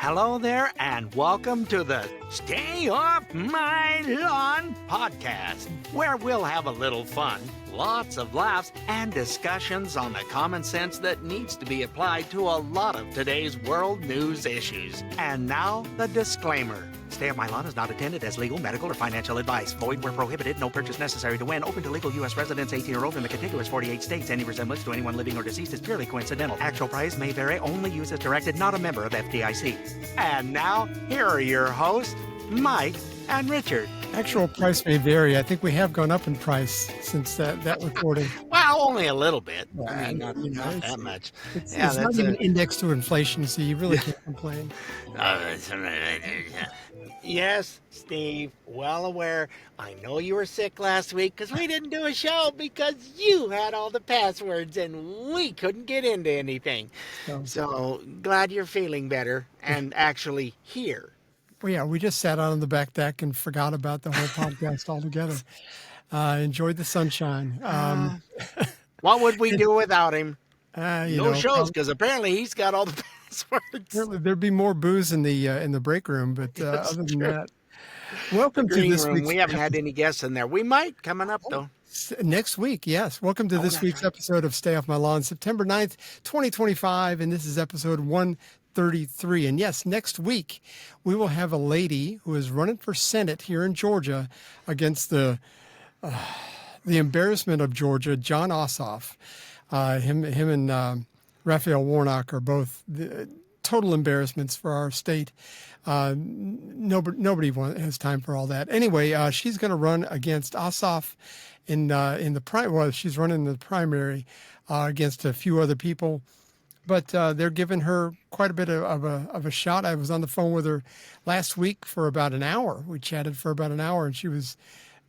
Hello there, and welcome to the Stay Off My Lawn podcast, where we'll have a little fun, lots of laughs, and discussions on the common sense that needs to be applied to a lot of today's world news issues. And now, the disclaimer. Stay Off My Lawn is not intended as legal, medical, or financial advice. Void where prohibited. No purchase necessary to win. Open to legal U.S. residents 18 or older in the contiguous 48 states. Any resemblance to anyone living or deceased is purely coincidental. Actual price may vary. Only use as directed. Not a member of FDIC. And now, here are your hosts, Mike and Richard. Actual price may vary. I think we have gone up in price since that recording. Well, only a little bit. Yeah, I mean, not that much. It's not even indexed to inflation, so you really can't complain. Yes, Steve, well aware. I know you were sick last week because we didn't do a show because you had all the passwords and we couldn't get into anything. So glad you're feeling better and actually here. Well, yeah, we just sat on the back deck and forgot about the whole podcast altogether. Enjoyed the sunshine. What would we do without him? No shows because apparently he's got all the passwords. There'd be more booze in the break room, but other than that, welcome to this week's. We haven't had any guests in there. We might coming up though. Next week, yes. Welcome to this week's episode of Stay Off My Lawn, September 9th, 2025, and this is episode 133. And yes, next week we will have a lady who is running for Senate here in Georgia against the embarrassment of Georgia, Jon Ossoff. Him and Raphael Warnock are both total embarrassments for our state. Nobody has time for all that. Anyway, she's going to run against Ossoff in the primary. Well, she's running in the primary against a few other people, but they're giving her quite a bit of a shot. I was on the phone with her last week for about an hour. We chatted for about an hour, and she was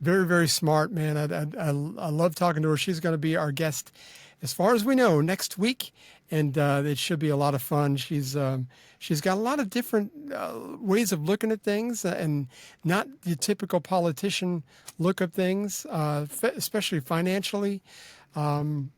very, very smart, man. I love talking to her. She's going to be our guest, as far as we know, next week, and it should be a lot of fun. She's got a lot of different ways of looking at things, and not the typical politician look of things, especially financially, and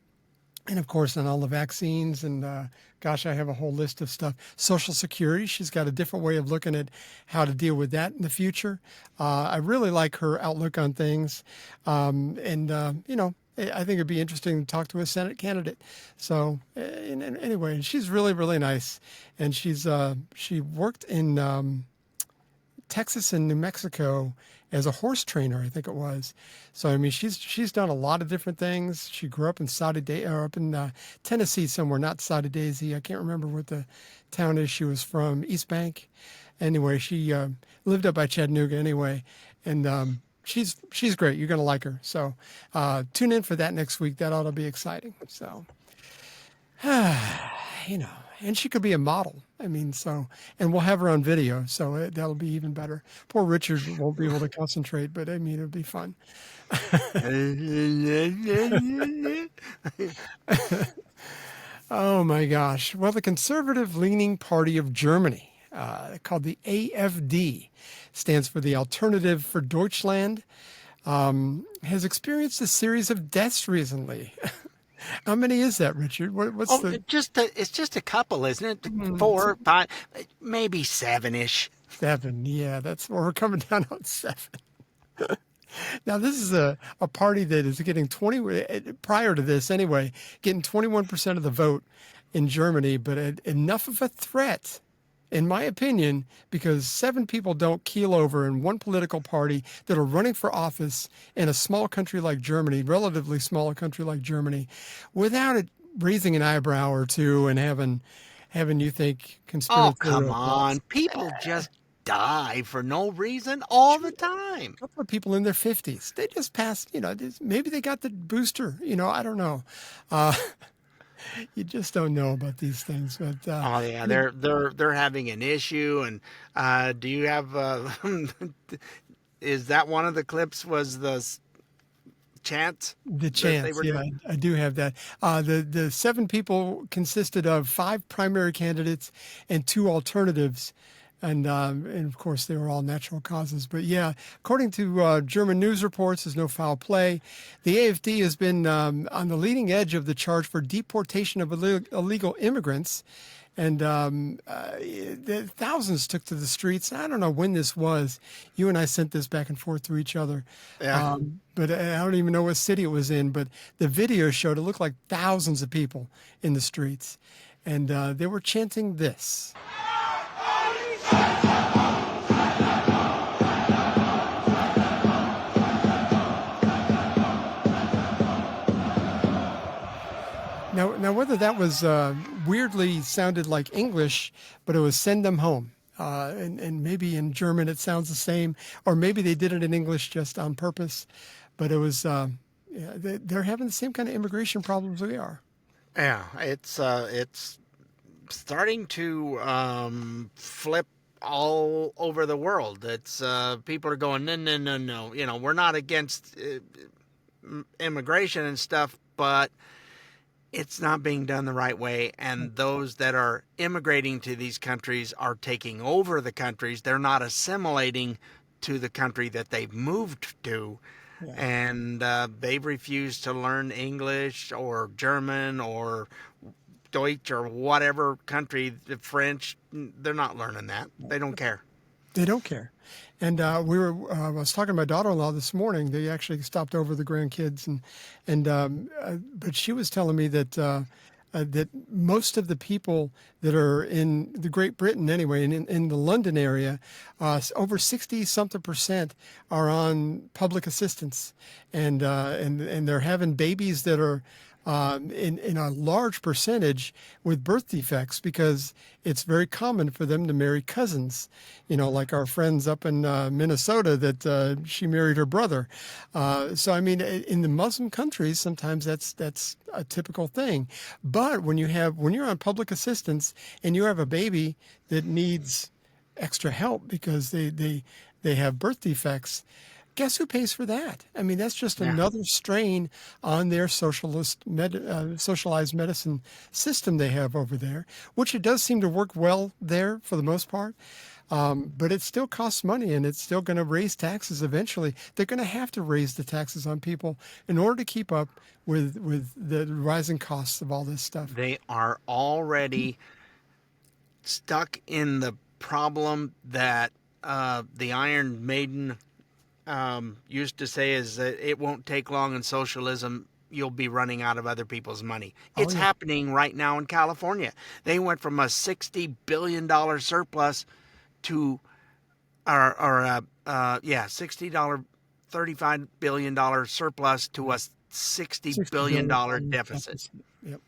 of course on all the vaccines. And gosh, I have a whole list of stuff. Social Security, she's got a different way of looking at how to deal with that in the future. I really like her outlook on things, I think it'd be interesting to talk to a Senate candidate. So anyway, she's really, really nice. And she worked in Texas and New Mexico as a horse trainer, I think it was. So, I mean, she's done a lot of different things. She grew up in up in Tennessee somewhere, not Sada Daisy. I can't remember what the town is. She was from East Bank. Anyway, she lived up by Chattanooga anyway. And she's great. You're going to like her. So tune in for that next week. That ought to be exciting. So, and she could be a model. I mean, and we'll have her on video. So that'll be even better. Poor Richard won't be able to concentrate, but I mean, it'll be fun. Oh my gosh. Well, the conservative leaning party of Germany, called the AfD, stands for the Alternative for Deutschland, has experienced a series of deaths recently. How many is that, Richard? It's just a couple, isn't it? 4, 5, maybe 7-ish. 7, yeah, that's where we're coming down on 7. Now, this is a party that is getting prior to this anyway, getting 21% of the vote in Germany, but enough of a threat, in my opinion, because 7 people don't keel over in one political party that are running for office in a small country like Germany, relatively small country like Germany, without it raising an eyebrow or two and having you think conspiracy. Oh, come on. People just die for no reason all the time. A couple of people in their 50s, they just passed, maybe they got the booster, I don't know. You just don't know about these things, but they're having an issue. And do you have? Is that one of the clips? Was the chant? The chant, yeah, I do have that. The 7 people consisted of 5 primary candidates and 2 alternatives. And of course, they were all natural causes. But yeah, according to German news reports, there's no foul play. The AfD has been on the leading edge of the charge for deportation of illegal immigrants. And the thousands took to the streets. I don't know when this was. You and I sent this back and forth to each other. Yeah. But I don't even know what city it was in. But the video showed it looked like thousands of people in the streets. And they were chanting this. Now, whether that was weirdly sounded like English, but it was "send them home," and maybe in German it sounds the same, or maybe they did it in English just on purpose. But it was they're having the same kind of immigration problems we are. Yeah, it's starting to flip all over the world. It's people are going, no, no, no, no. We're not against immigration and stuff, but it's not being done the right way. And those that are immigrating to these countries are taking over the countries. They're not assimilating to the country that they've moved to. Yeah. And they've refused to learn English or German or Deutsch or whatever country, French. They're not learning that. They don't care. They don't care. And I was talking to my daughter-in-law this morning. They actually stopped over the grandkids, but she was telling me that that most of the people that are in the Great Britain anyway, in the London area, over 60-something% are on public assistance, and they're having babies that are in a large percentage with birth defects, because it's very common for them to marry cousins, like our friends up in Minnesota that she married her brother. So I mean, in the Muslim countries, sometimes that's a typical thing. But when you're on public assistance and you have a baby that needs extra help because they have birth defects, guess who pays for that? I mean, that's just another strain on their socialized medicine system they have over there, which it does seem to work well there for the most part. But it still costs money, and it's still going to raise taxes eventually. They're going to have to raise the taxes on people in order to keep up with the rising costs of all this stuff. They are already stuck in the problem that the Iron Maiden used to say, is that it won't take long in socialism. You'll be running out of other people's money. It's happening right now in California. They went from a $60 billion surplus to, $35 billion surplus to a $60 billion deficit. Yep.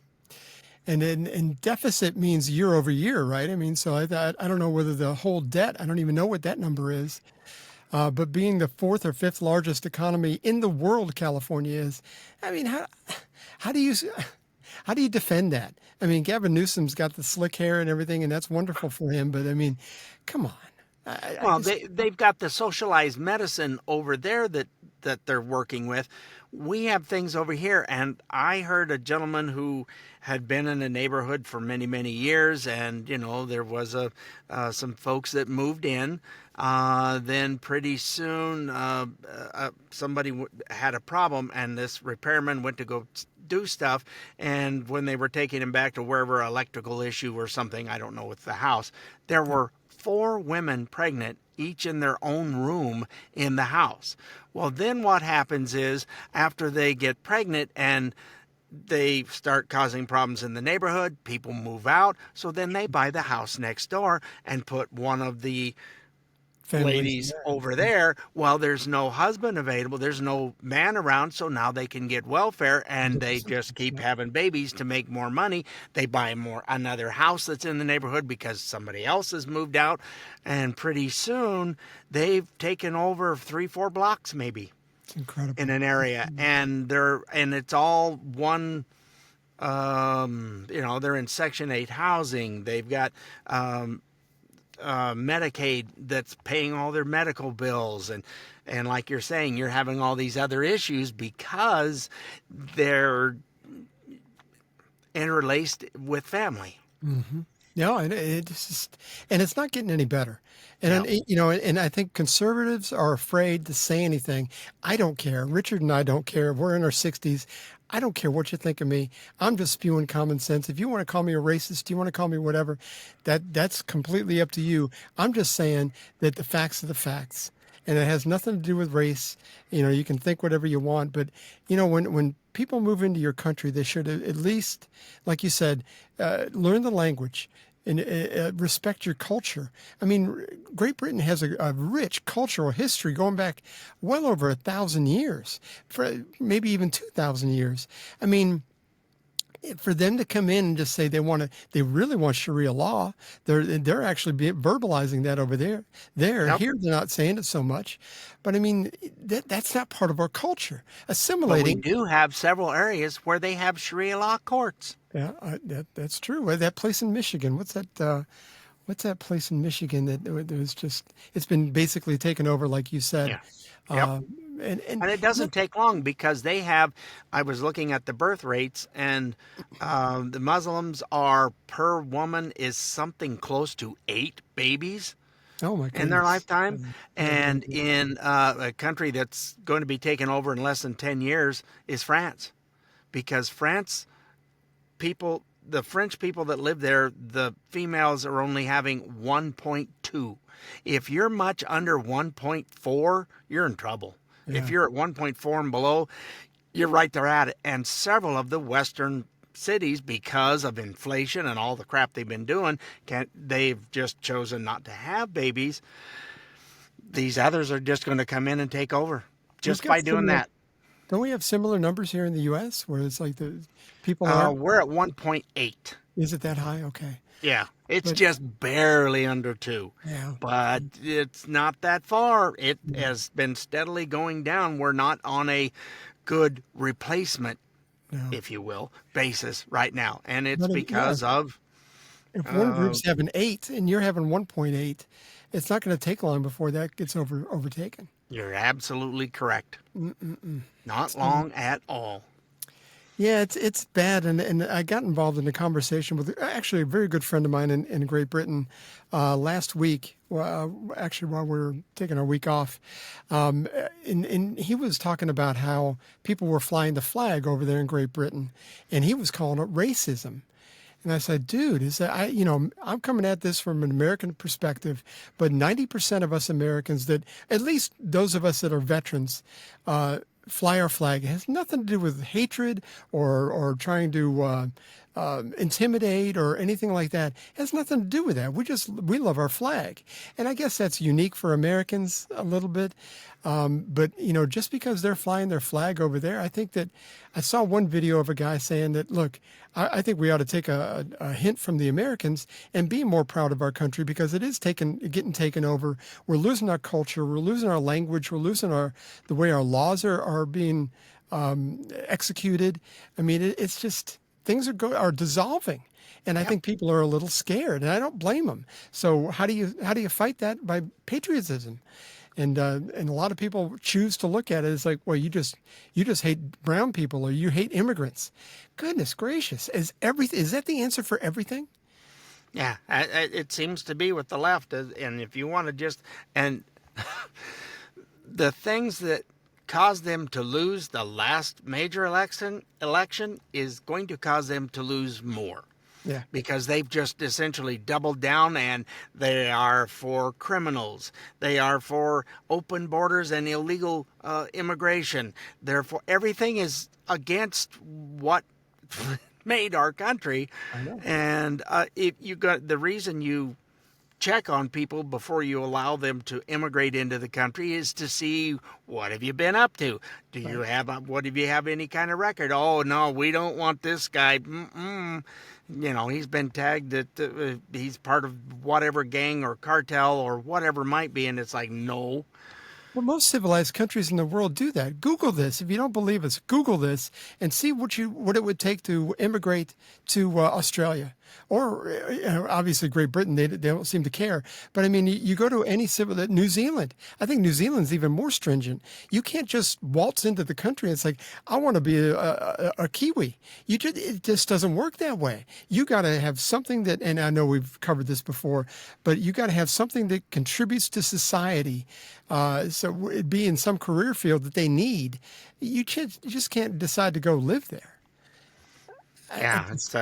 And deficit means year over year, right? I mean, so I don't know whether the whole debt, I don't even know what that number is. But being the fourth or fifth largest economy in the world, California is. I mean, how do you defend that? I mean, Gavin Newsom's got the slick hair and everything, and that's wonderful for him. But I mean, come on. They've got the socialized medicine over there that they're working with. We have things over here, and I heard a gentleman who had been in a neighborhood for many, many years, and there was some folks that moved in. Then pretty soon somebody had a problem, and this repairman went to go do stuff, and when they were taking him back to wherever, electrical issue or something, I don't know, with the house, there were 4 women pregnant, each in their own room in the house. Well, then what happens is, after they get pregnant and they start causing problems in the neighborhood, people move out, so then they buy the house next door and put one of the ladies over there. Well, there's no husband available, there's no man around, so now they can get welfare, and they just keep having babies to make more money. They buy another house that's in the neighborhood because somebody else has moved out, and pretty soon they've taken over 3-4 blocks maybe. It's incredible. In an area, and it's all one. They're in Section 8 housing. They've got Medicaid that's paying all their medical bills, and like you're saying, you're having all these other issues because they're interlaced with family. Mm-hmm. No, and it's not getting any better. And and I think conservatives are afraid to say anything. I don't care. Richard and I don't care. We're in our 60s. I don't care what you think of me. I'm just spewing common sense. If you want to call me a racist, you want to call me whatever, that's completely up to you. I'm just saying that the facts are the facts, and it has nothing to do with race. You can think whatever you want, but when people move into your country, they should at least, like you said, learn the language and respect your culture. I mean, Great Britain has a rich cultural history going back well over 1,000 years, for maybe even 2,000 years. I mean, for them to come in and just say they really want Sharia law, they're actually verbalizing that over there. Yep. Here, they're not saying it so much, but I mean, that's not part of our culture. But we Assimilating. do have several areas where they have Sharia law courts. Yeah, that's true. That place in Michigan, what's that place in Michigan that was just, it's been basically taken over, like you said. Yeah. Yep. And And it doesn't take long because they have, I was looking at the birth rates, and the Muslims are, per woman, is something close to 8 babies oh my in their goodness. lifetime. And in a country that's going to be taken over in less than 10 years is France. Because the French people that live there, the females are only having 1.2. If you're much under 1.4, you're in trouble. Yeah. If you're at 1.4 and below, you're right there at it. And several of the Western cities, because of inflation and all the crap they've been doing, they've just chosen not to have babies. These others are just going to come in and take over just by doing that. Don't we have similar numbers here in the U.S. where it's like the people are? We're at 1.8. Is it that high? Okay. Yeah, it's just barely under 2. Yeah. But it's not that far. It has been steadily going down. We're not on a good replacement, if you will, basis right now. And it's because of... If one group's having 8 and you're having 1.8, it's not going to take long before that gets overtaken. You're absolutely correct. Not long at all. Yeah, it's bad, and I got involved in a conversation with actually a very good friend of mine in Great Britain last week. Actually, while we were taking our week off, and he was talking about how people were flying the flag over there in Great Britain, and he was calling it racism. And I said, dude, I'm coming at this from an American perspective, but 90% of us Americans, that at least those of us that are veterans, fly our flag. It has nothing to do with hatred or trying to intimidate or anything like that. It has nothing to do with that. We love our flag. And I guess that's unique for Americans a little bit. But, just because they're flying their flag over there, I think that I saw one video of a guy saying that, look, I think we ought to take a hint from the Americans and be more proud of our country because it is getting taken over. We're losing our culture. We're losing our language. We're losing the way our laws are being executed. I mean, it's just things are dissolving. And I think people are a little scared, and I don't blame them. So how do you fight that? By patriotism. And a lot of people choose to look at it as like, well, you just hate brown people or you hate immigrants. Goodness gracious, is that the answer for everything? Yeah, it seems to be with the left. And if you want to and the things that caused them to lose the last major election is going to cause them to lose more. Yeah. Because they've just essentially doubled down, and they are for criminals. They are for open borders and illegal immigration. Therefore, everything is against what made our country. I know. And if you got the reason you check on people before you allow them to immigrate into the country is to see what have you been up to. Do you have any kind of record? Oh no, we don't want this guy. He's been tagged that he's part of whatever gang or cartel or whatever it might be, and it's like, no. Well, most civilized countries in the world do that. Google this. If you don't believe us, Google this and see what it would take to immigrate to Australia. Or obviously Great Britain, they don't seem to care. But I mean, you go to any civil, New Zealand, I think New Zealand's even more stringent. You can't just waltz into the country and it's like, I want to be a Kiwi. It just doesn't work that way. You got to have something that, and I know we've covered this before, but you got to have something that contributes to society. So it'd be in some career field that they need. You just can't decide to go live there. Yeah, it's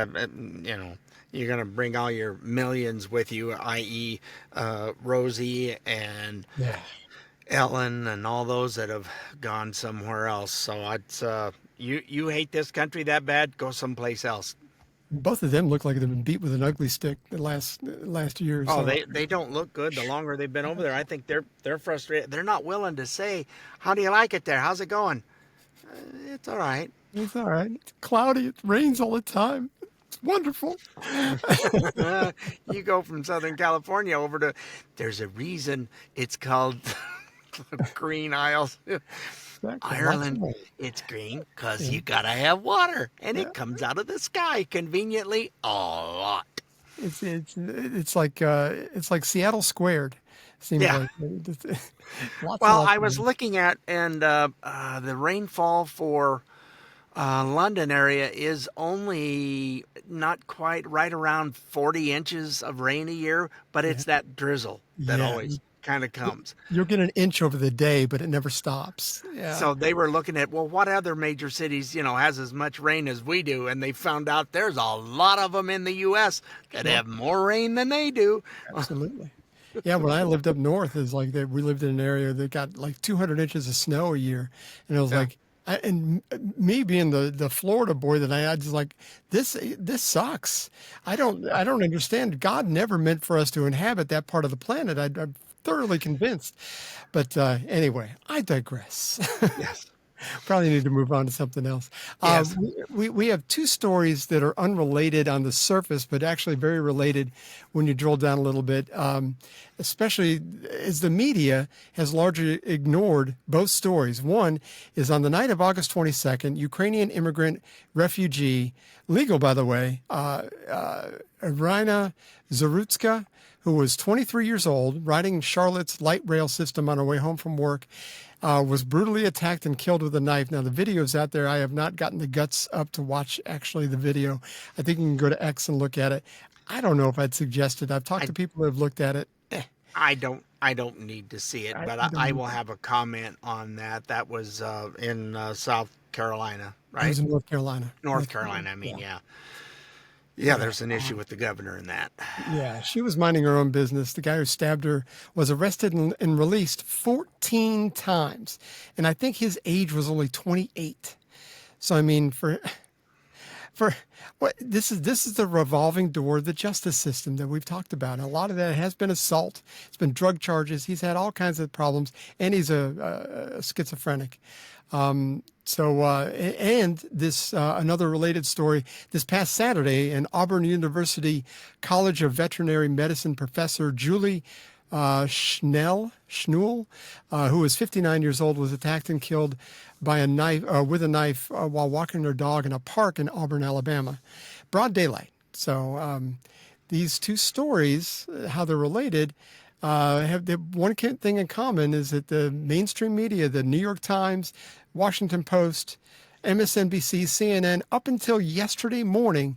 you're gonna bring all your millions with you, i.e., Rosie and Ellen and all those that have gone somewhere else. So it's you hate this country that bad, go someplace else. Both of them look like they've been beat with an ugly stick the last year or so. Oh, they don't look good. The longer they've been over there, I think they're frustrated. They're not willing to say, "How do you like it there? How's it going?" It's all right. It's all right. It's cloudy. It rains all the time. It's wonderful. You go from Southern California over to, there's a reason it's called Green Isles. Exactly. Ireland, it's green because you gotta have water, and it comes out of the sky conveniently a lot. It's like Seattle squared. Seems Yeah. Like Well, I was looking at, and the rainfall for London area is only not quite right around 40 inches of rain a year, but it's that drizzle that always kind of comes. You'll get an inch over the day, but it never stops. Yeah. So they were looking at, well, what other major cities, has as much rain as we do? And they found out there's a lot of them in the U.S. that have more rain than they do. Absolutely. Yeah, when I lived up north, it's like we lived in an area that got like 200 inches of snow a year. And it was like, and me being the Florida boy that I just like, this sucks. I don't understand. God never meant for us to inhabit that part of the planet. I'm thoroughly convinced. But anyway, I digress. Yes. Probably need to move on to something else. Yes. We have two stories that are unrelated on the surface, but actually very related when you drill down a little bit, especially as the media has largely ignored both stories. One is on the night of August 22nd, Ukrainian immigrant refugee, legal by the way, Irina Zarutska, who was 23 years old, riding Charlotte's light rail system on her way home from work, was brutally attacked and killed with a knife. Now, the video's out there. I have not gotten the guts up to watch actually the video. I think you can go to X and look at it. I don't know if I'd suggest it. I've talked to people who have looked at it. I don't need to see it, but I will have a comment on that. That was in South Carolina, right? It was in North Carolina. North Carolina, I mean, yeah. Yeah, there's an issue with the governor in that. Yeah, she was minding her own business. The guy who stabbed her was arrested and released 14 times. And I think his age was only 28. So, I mean, for what this is the revolving door of the justice system that we've talked about. And a lot of that has been assault. It's been drug charges. He's had all kinds of problems, and he's a schizophrenic. And this another related story. This past Saturday, an Auburn University College of Veterinary Medicine professor Julie Schnull, who was 59 years old, was attacked and killed by a knife with a knife while walking her dog in a park in Auburn, Alabama, broad daylight. So these two stories, how they're related, have the one thing in common is that the mainstream media, the New York Times, Washington Post, MSNBC, CNN, up until yesterday morning,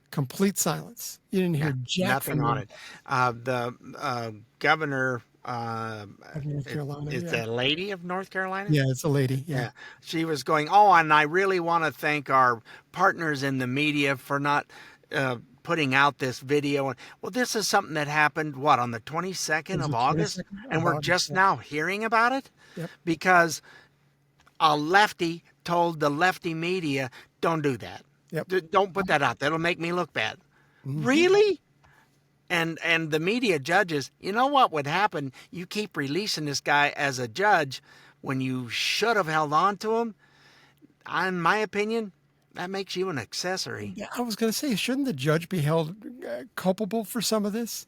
complete silence. You didn't hear jack nothing from on them. it. The governor, Of North Carolina. it's Yeah. a lady of North Carolina. Yeah, it's a lady. Yeah. She was going, and I really want to thank our partners in the media for not putting out this video. Well, this is something that happened, on the 22nd Was of it August? 22nd of And we're August, just yeah. now hearing about it? Yep. Because a lefty told the lefty media, don't do that. Yep. Don't put that out. That'll make me look bad. Mm-hmm. Really? And the media judges, you know what would happen? You keep releasing this guy as a judge when you should have held on to him. In my opinion, that makes you an accessory. Yeah, I was going to say, shouldn't the judge be held culpable for some of this?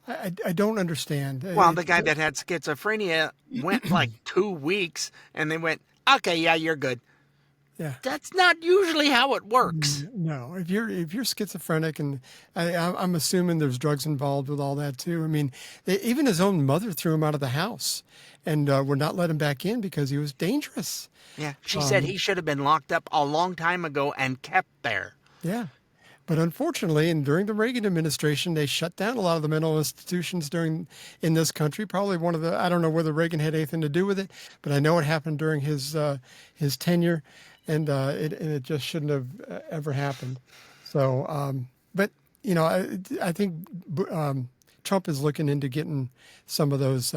I don't understand. Well, the guy that had schizophrenia went like 2 weeks, and they went, okay, yeah, you're good. Yeah. That's not usually how it works. No, if you're schizophrenic, and I'm assuming there's drugs involved with all that too. I mean, even his own mother threw him out of the house, and would not let him back in because he was dangerous. Yeah, she said he should have been locked up a long time ago and kept there. Yeah. But unfortunately, and during the Reagan administration, they shut down a lot of the mental institutions in this country. Probably one of I don't know whether Reagan had anything to do with it, but I know it happened during his tenure, and it just shouldn't have ever happened. So, but I think Trump is looking into getting some of those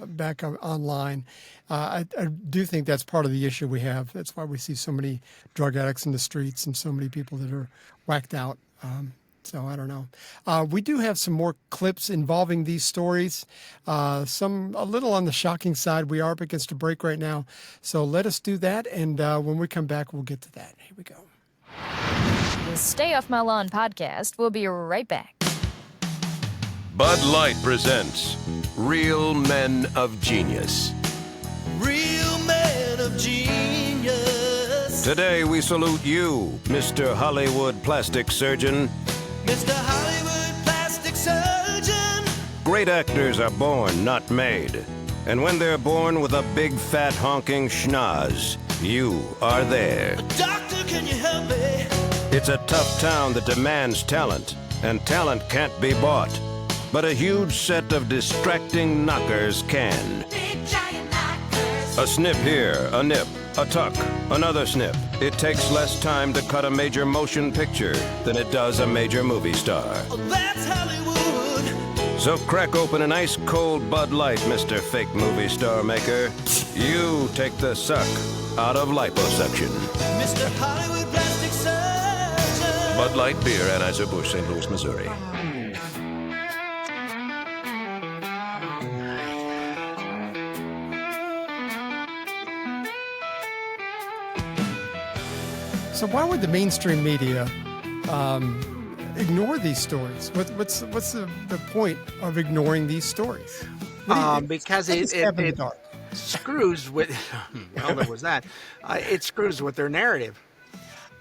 back online. I do think that's part of the issue we have. That's why we see so many drug addicts in the streets and so many people that are whacked out. So I don't know. We do have some more clips involving these stories. Some a little on the shocking side. We are up against a break right now. So let us do that. And when we come back, we'll get to that. Here we go. The Stay Off My Lawn podcast. We'll be right back. Bud Light presents Real Men of Genius. Real men of genius. Today we salute you, Mr. Hollywood Plastic Surgeon. Mr. Hollywood Plastic Surgeon. Great actors are born, not made. And when they're born with a big fat honking schnoz, you are there. Doctor, can you help me? It's a tough town that demands talent, and talent can't be bought. But a huge set of distracting knockers can. Big giant knockers. A snip here, a nip, a tuck, another snip. It takes less time to cut a major motion picture than it does a major movie star. Oh, that's Hollywood. So crack open an ice-cold Bud Light, Mr. Fake Movie Star Maker. You take the suck out of liposuction. Mr. Hollywood Plastic Surgeon. Bud Light Beer, Anheuser-Busch, St. Louis, Missouri. So why would the mainstream media ignore these stories? What's the point of ignoring these stories? Because it screws with, well, there was that. It screws with their narrative.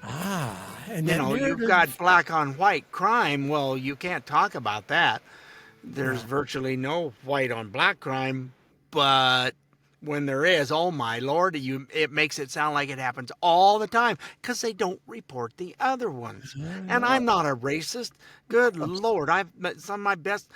And You've got black on white crime. Well, you can't talk about that. There's virtually no white on black crime, but when there is, oh my Lord, it makes it sound like it happens all the time because they don't report the other ones. And I'm not a racist. Good Lord, I've met some of my best.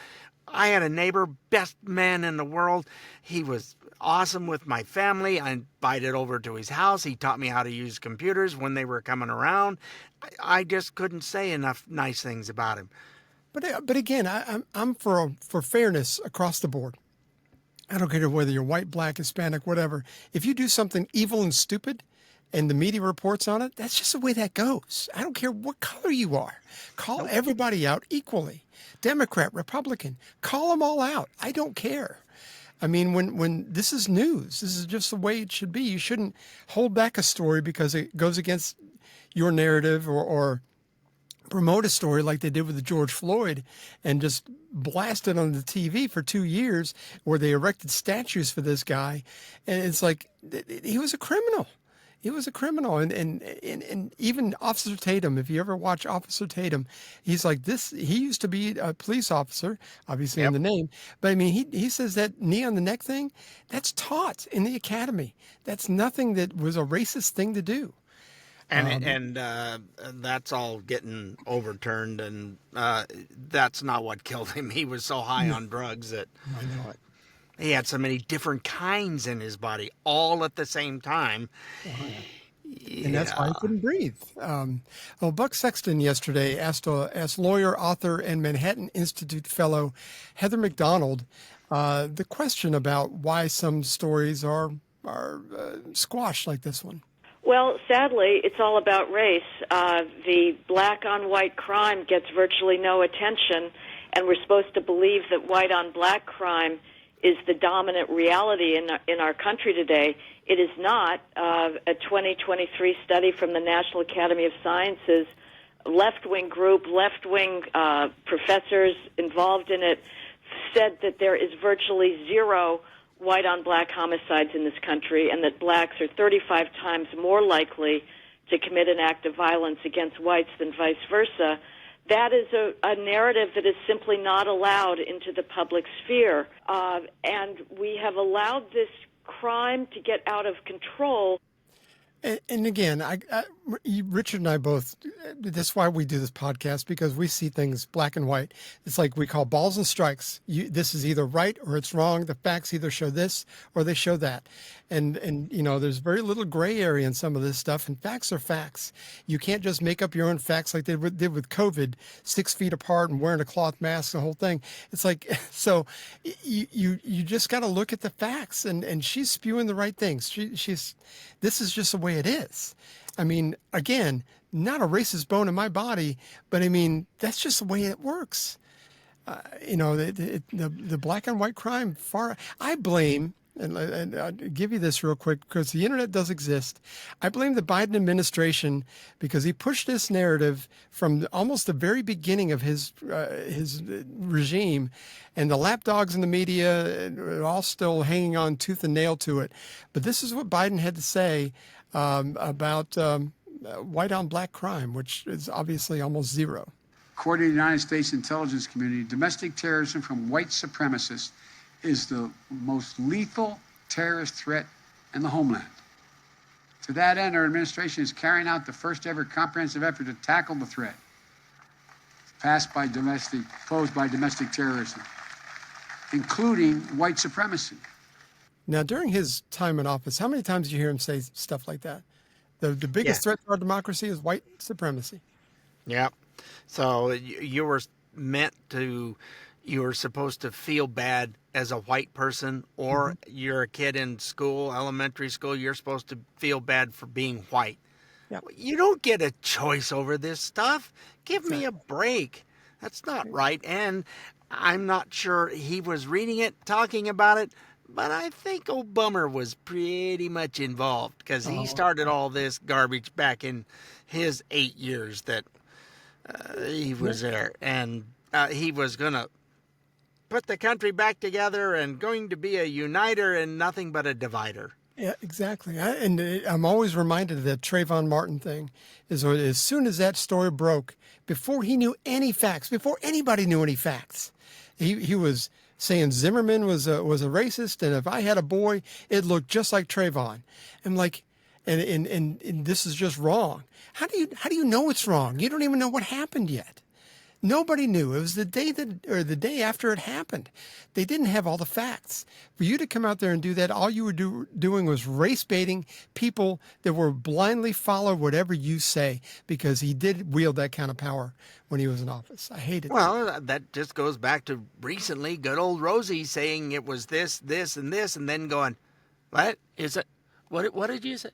I had a neighbor, best man in the world. He was awesome with my family. I invited over to his house. He taught me how to use computers when they were coming around. I just couldn't say enough nice things about him. But again, I'm for fairness across the board. I don't care whether you're white, black, Hispanic, whatever. If you do something evil and stupid and the media reports on it, that's just the way that goes. I don't care what color you are. Call everybody out equally. Democrat, Republican, call them all out. I don't care. I mean, when this is news, this is just the way it should be. You shouldn't hold back a story because it goes against your narrative or promote a story like they did with the George Floyd and just blast it on the TV for 2 years where they erected statues for this guy. And it's like, he was a criminal. He was a criminal. And even Officer Tatum, if you ever watch Officer Tatum, he's like this. He used to be a police officer, obviously in the name. But I mean, he says that knee on the neck thing, that's taught in the academy. That's nothing that was a racist thing to do. And that's all getting overturned, and that's not what killed him. He was so high on drugs that I know it. he had so many different kinds in his body all at the same time. And that's why he couldn't breathe. Buck Sexton yesterday asked lawyer, author, and Manhattan Institute fellow Heather McDonald the question about why some stories are squashed like this one. Well, sadly, it's all about race. The black on white crime gets virtually no attention, and we're supposed to believe that white on black crime is the dominant reality in our country today. It is not. A 2023 study from the National Academy of Sciences, left-wing group, left-wing professors involved in it, said that there is virtually zero white on black homicides in this country, and that blacks are 35 times more likely to commit an act of violence against whites than vice versa. That is a narrative that is simply not allowed into the public sphere. And we have allowed this crime to get out of control. And again, Richard and I both, that's why we do this podcast, because we see things black and white. It's like we call balls and strikes. This is either right or it's wrong. The facts either show this or they show that. And you know, there's very little gray area in some of this stuff, and facts are facts. You can't just make up your own facts like they did with COVID, 6 feet apart and wearing a cloth mask, the whole thing. It's like, so you just got to look at the facts, and she's spewing the right things. This is just the way it is. I mean, again, not a racist bone in my body, but I mean, that's just the way it works. You know, the black and white crime I blame, and I'll give you this real quick because the internet does exist. I blame the Biden administration because he pushed this narrative from almost the very beginning of his regime, and the lapdogs in the media are all still hanging on tooth and nail to it. But this is what Biden had to say about white on black crime, which is obviously almost zero. According to the United States intelligence community, domestic terrorism from white supremacists is the most lethal terrorist threat in the homeland. To that end, our administration is carrying out the first ever comprehensive effort to tackle the threat posed by domestic terrorism, including white supremacy. Now, during his time in office, how many times did you hear him say stuff like that? The biggest threat to our democracy is white supremacy. Yeah. So you were supposed to feel bad as a white person, or you're a kid in school, elementary school, you're supposed to feel bad for being white. Yep. You don't get a choice over this stuff. Give me a break. That's not right. And I'm not sure he was reading it, talking about it, but I think Obama was pretty much involved because he started all this garbage back in his 8 years that he was there. And he was going to put the country back together and going to be a uniter and nothing but a divider. Yeah, exactly. I'm always reminded of that Trayvon Martin thing. As soon as that story broke, before he knew any facts, before anybody knew any facts, he was saying Zimmerman was a racist, and if I had a boy, it looked just like Trayvon. I'm like, and this is just wrong. How do you know it's wrong? You don't even know what happened yet. Nobody knew. It was the day after it happened. They didn't have all the facts. For you to come out there and do that, all you were doing was race baiting people that were blindly follow whatever you say, because he did wield that kind of power when he was in office. I hate it. Well, that just goes back to recently, good old Rosie saying it was this, and this, and then going, what is it? What did you say?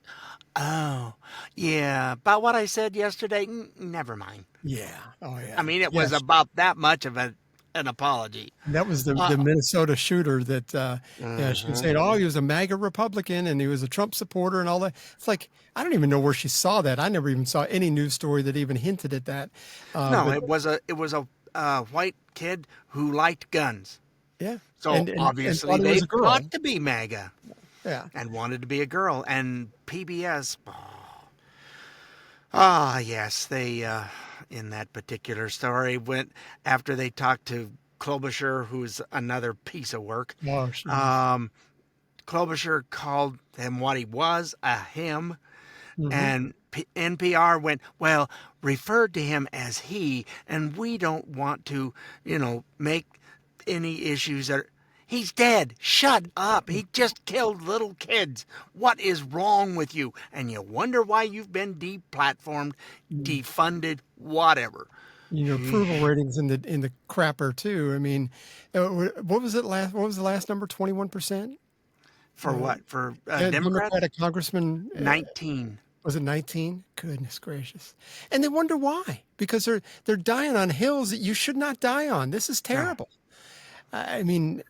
Oh, yeah, about what I said yesterday? Never mind. Yeah. Oh, yeah. I mean, it was about that much of an apology. That was the Minnesota shooter that she was saying, oh, he was a MAGA Republican and he was a Trump supporter and all that. It's like, I don't even know where she saw that. I never even saw any news story that even hinted at that. It was a white kid who liked guns. Yeah. So obviously they thought to be MAGA. Yeah. And wanted to be a girl. And PBS, yes, they, in that particular story, went after they talked to Klobuchar, who's another piece of work. Oh, sure. Klobuchar called him what he was, a him. Mm-hmm. And NPR went, well, referred to him as he, and we don't want to, make any issues that are... He's dead. Shut up. He just killed little kids. What is wrong with you? And you wonder why you've been deplatformed, defunded, whatever. Approval ratings in the crapper too. I mean, what was it last? What was the last number? 21%. For what? For Democratic congressman. 19. Was it 19? Goodness gracious! And they wonder why, because they're dying on hills that you should not die on. This is terrible. Yeah. I mean.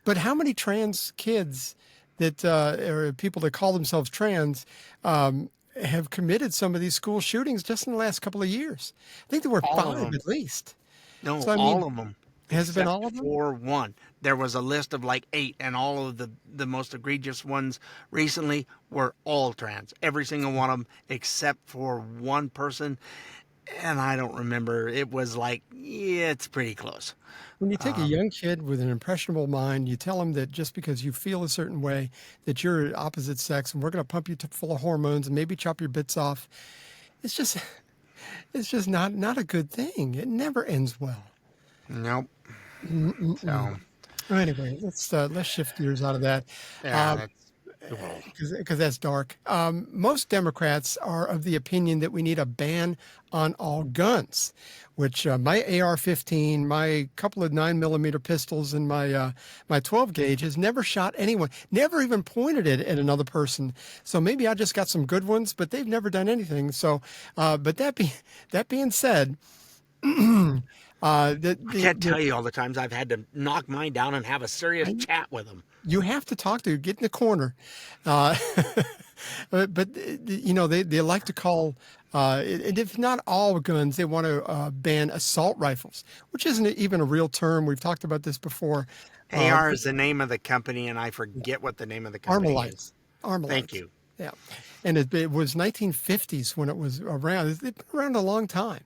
But how many trans kids that or people that call themselves trans have committed some of these school shootings just in the last couple of years? I think there were 5 at least. No, so, all of them. Has it been except all of them? for one. There was a list of like 8, and all of the most egregious ones recently were all trans. Every single one of them, except for one person, and I don't remember. It was like, yeah, it's pretty close. When you take a young kid with an impressionable mind, you tell him that just because you feel a certain way, that you're opposite sex, and we're going to pump you full of hormones and maybe chop your bits off. It's just, it's just not a good thing. It never ends well. Nope. So, Well, anyway, let's shift gears out of that. yeah, Because that's dark. Most Democrats are of the opinion that we need a ban on all guns, which my AR-15, my couple of 9mm pistols, and my 12 gauge has never shot anyone, never even pointed it at another person. So maybe I just got some good ones, but they've never done anything. So, but that being said, I can't tell you all the times I've had to knock mine down and have a serious chat with them. you have to talk to, get in the corner. But you know, they like to call, and if not all guns, they want to ban assault rifles, which isn't even a real term. We've talked about this before. AR is the name of the company, and I forget what the name of the company is. Armalite. Thank you. Yeah. And it was 1950s when it was around. It's been around a long time.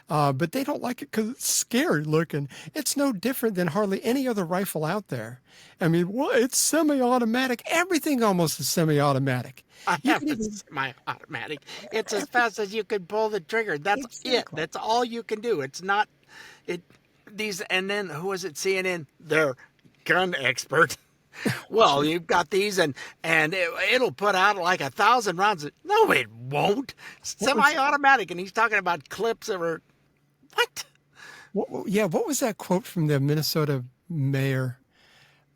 But they don't like it because it's scary looking. It's no different than hardly any other rifle out there. I mean, well, it's semi-automatic. Everything almost is semi-automatic. I have a semi-automatic. It's as fast as you can pull the trigger. That's it. That's all you can do. It's not these. And then who was it? CNN. They're gun expert. Well, you've got these, and it'll put out like 1,000 rounds. No, it won't. Semi-automatic, and he's talking about clips that were what? What was that quote from the Minnesota mayor?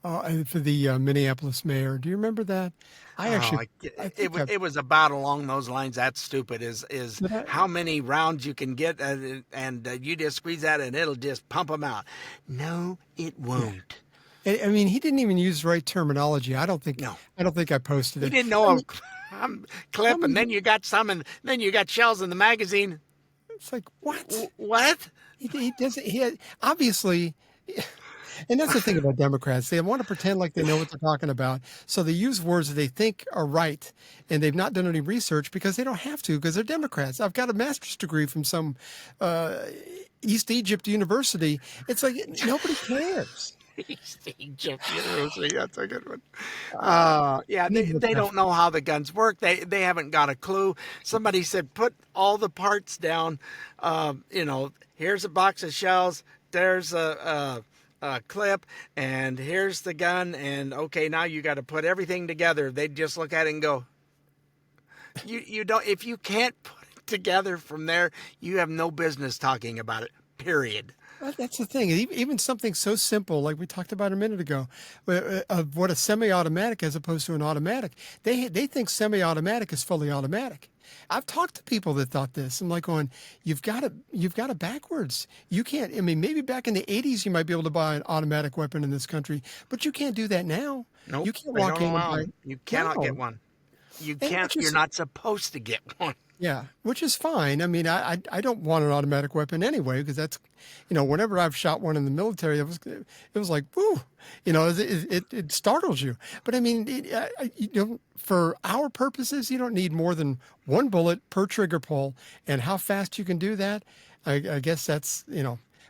For the Minneapolis mayor. Do you remember that? It was about along those lines. That's stupid. Is how many rounds you can get, and you just squeeze that, and it'll just pump them out. No, it won't. I mean, he didn't even use the right terminology. I don't think I posted it. He didn't know a clip, and then you got some, and then you got shells in the magazine. It's like, what? What? He doesn't. Obviously. And that's the thing about Democrats. They want to pretend like they know what they're talking about. So they use words that they think are right. And they've not done any research because they don't have to, because they're Democrats. I've got a master's degree from some East Egypt university. It's like nobody cares. East Egypt University, that's a good one. They don't know how the guns work. They haven't got a clue. Somebody said, put all the parts down. Here's a box of shells. There's a clip, and here's the gun, and okay, now you got to put everything together. They just look at it and go, you don't. If you can't put it together from there, you have no business talking about it. Period. Well, that's the thing. Even something so simple, like we talked about a minute ago, of what a semi-automatic as opposed to an automatic. They think semi-automatic is fully automatic. I've talked to people that thought this. I'm like going, you've got it backwards. You can't. I mean, maybe back in the 80s you might be able to buy an automatic weapon in this country, but you can't do that now. Nope. You can't walk in and buy. You cannot get one. You can't. You're not supposed to get one. Yeah, which is fine. I mean, I don't want an automatic weapon anyway, because that's, whenever I've shot one in the military, it was like, whoo, it startles you. But I mean, for our purposes, you don't need more than one bullet per trigger pull, and how fast you can do that, I guess that's,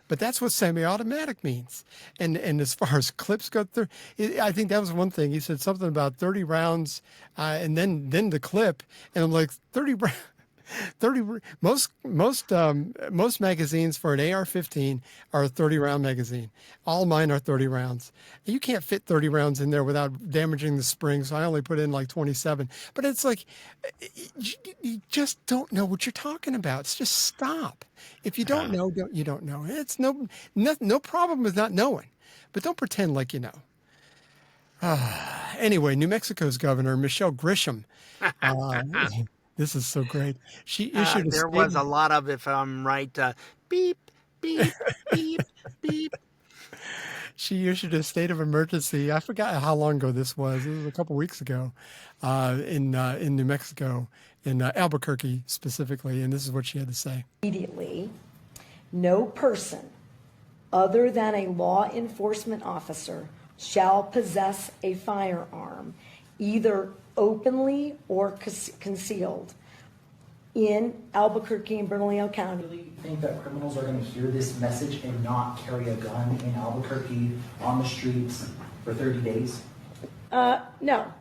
But that's what semi-automatic means. And as far as clips go, I think that was one thing. He said something about 30 rounds, and then the clip, and I'm like, 30 rounds. Most magazines for an AR-15 are a 30-round magazine. All mine are 30 rounds. You can't fit 30 rounds in there without damaging the spring, so I only put in like 27. But it's like, you just don't know what you're talking about. It's just stop. If you don't know, you don't know. It's no problem with not knowing, but don't pretend like you know. Anyway, New Mexico's governor, Michelle Grisham, this is so great. She issued there was a lot of, if I'm right, beep, beep, beep, beep. She issued a state of emergency. I forgot how long ago this was. It was a couple weeks ago in New Mexico, in Albuquerque specifically. And this is what she had to say. Immediately, no person other than a law enforcement officer shall possess a firearm, either openly or concealed, in Albuquerque and Bernalillo County. Do you really think that criminals are going to hear this message and not carry a gun in Albuquerque on the streets for 30 days? No.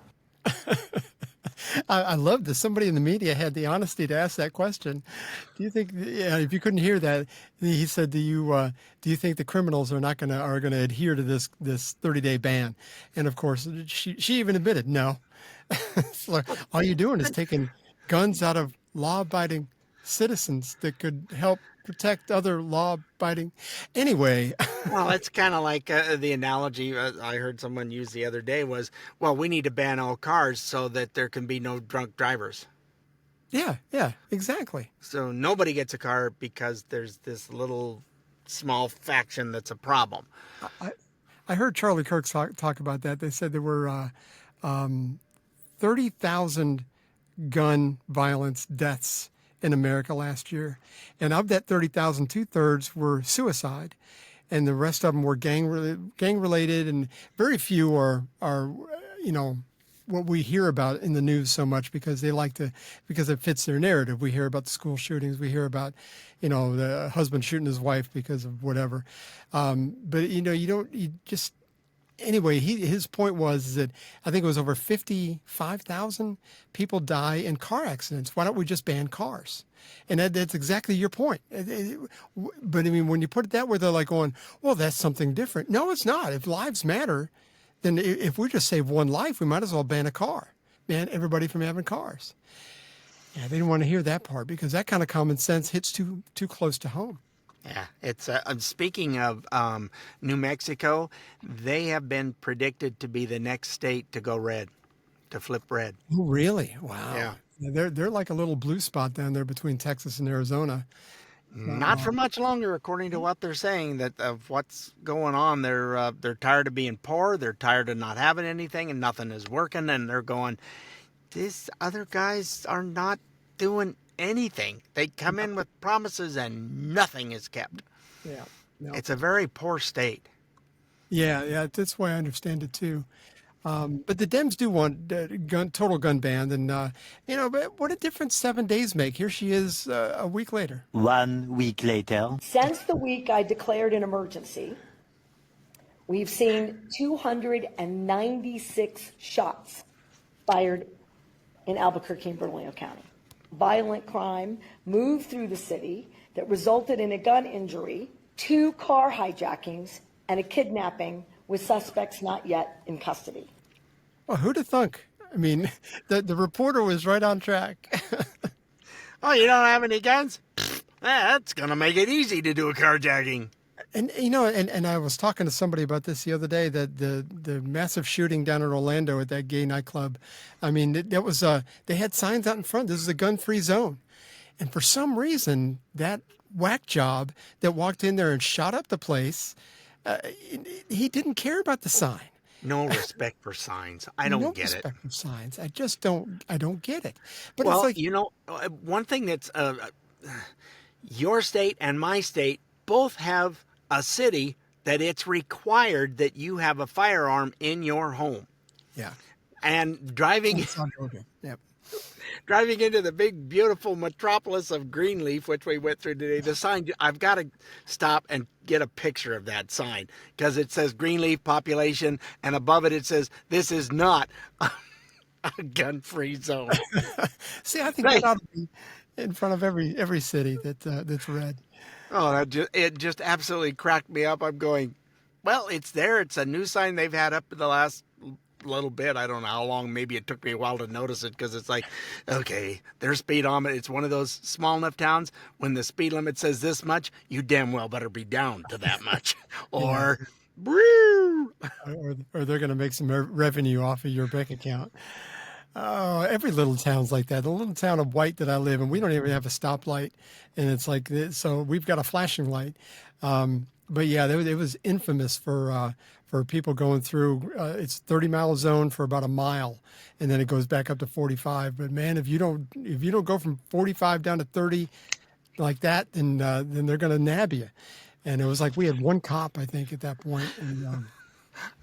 I love that somebody in the media had the honesty to ask that question. Do you think, if you couldn't hear that, he said, do you think the criminals are going to adhere to this 30-day ban? And of course, she even admitted, no. It's like, all you're doing is taking guns out of law-abiding citizens that could help protect other law-abiding. Anyway. Well, it's kind of like the analogy I heard someone use the other day was, well, we need to ban all cars so that there can be no drunk drivers. Yeah, exactly. So nobody gets a car because there's this little small faction that's a problem. I heard Charlie Kirk talk about that. They said there were 30,000 gun violence deaths in America last year. And of that 30,000, 2/3 were suicide. And the rest of them were gang related, and very few are what we hear about in the news so much because it fits their narrative. We hear about the school shootings. We hear about, the husband shooting his wife because of whatever. But anyway, his point was that I think it was over 55,000 people die in car accidents. Why don't we just ban cars? And that's exactly your point. But I mean, when you put it that way, they're like going, well, that's something different. No, it's not. If lives matter, then if we just save one life, we might as well ban a car, ban everybody from having cars. Yeah, they didn't want to hear that part because that kind of common sense hits too close to home. Yeah, it's speaking of New Mexico, they have been predicted to be the next state to go red, to flip red. Oh, really? Wow. Yeah. They're like a little blue spot down there between Texas and Arizona. Not for much longer, according to what they're saying. That of what's going on, they're tired of being poor. They're tired of not having anything, and nothing is working. And they're going, these other guys are not doing anything. They come in with promises, and nothing is kept. Yeah, no. It's a very poor state. Yeah, that's why I understand it too. But the Dems do want total gun ban, and but what a difference 7 days make. Here she is a week later. 1 week later. Since the week I declared an emergency, we've seen 296 shots fired in Albuquerque and Bernalillo County. Violent crime moved through the city that resulted in a gun injury, 2 car hijackings, and a kidnapping with suspects not yet in custody. Well, who'd have thunk? I mean, the reporter was right on track. Oh, you don't have any guns? That's going to make it easy to do a carjacking. And and I was talking to somebody about this the other day, that the massive shooting down in Orlando at that gay nightclub. I mean, that was they had signs out in front. This is a gun-free zone, and for some reason, that whack job that walked in there and shot up the place, he didn't care about the sign. No respect for signs. I don't get it. No respect for signs. I just don't. I don't get it. But Well, it's like, one thing that's your state and my state both have a city that it's required that you have a firearm in your home. yeah. And driving Yep. driving into the big, beautiful metropolis of Greenleaf, which we went through today, the sign, I've got to stop and get a picture of that sign because it says Greenleaf population, and above it, it says, this is not a gun-free zone. See, I think that ought to be in front of every city that's red. Oh, it just absolutely cracked me up. I'm going, well, it's there. It's a new sign they've had up in the last little bit. I don't know how long. Maybe it took me a while to notice it because it's like, okay, their speedometer. It's one of those small enough towns when the speed limit says this much, you damn well better be down to that much. Or, or they're going to make some revenue off of your bank account. Oh, every little town's like that. The little town of White that I live in, we don't even have a stoplight, and it's like so we've got a flashing light. But yeah, it was infamous for people going through. It's 30-mile zone for about a mile, and then it goes back up to 45. But man, if you don't go from 45 down to 30 like that, then they're going to nab you. And it was like we had one cop, I think, at that point. And,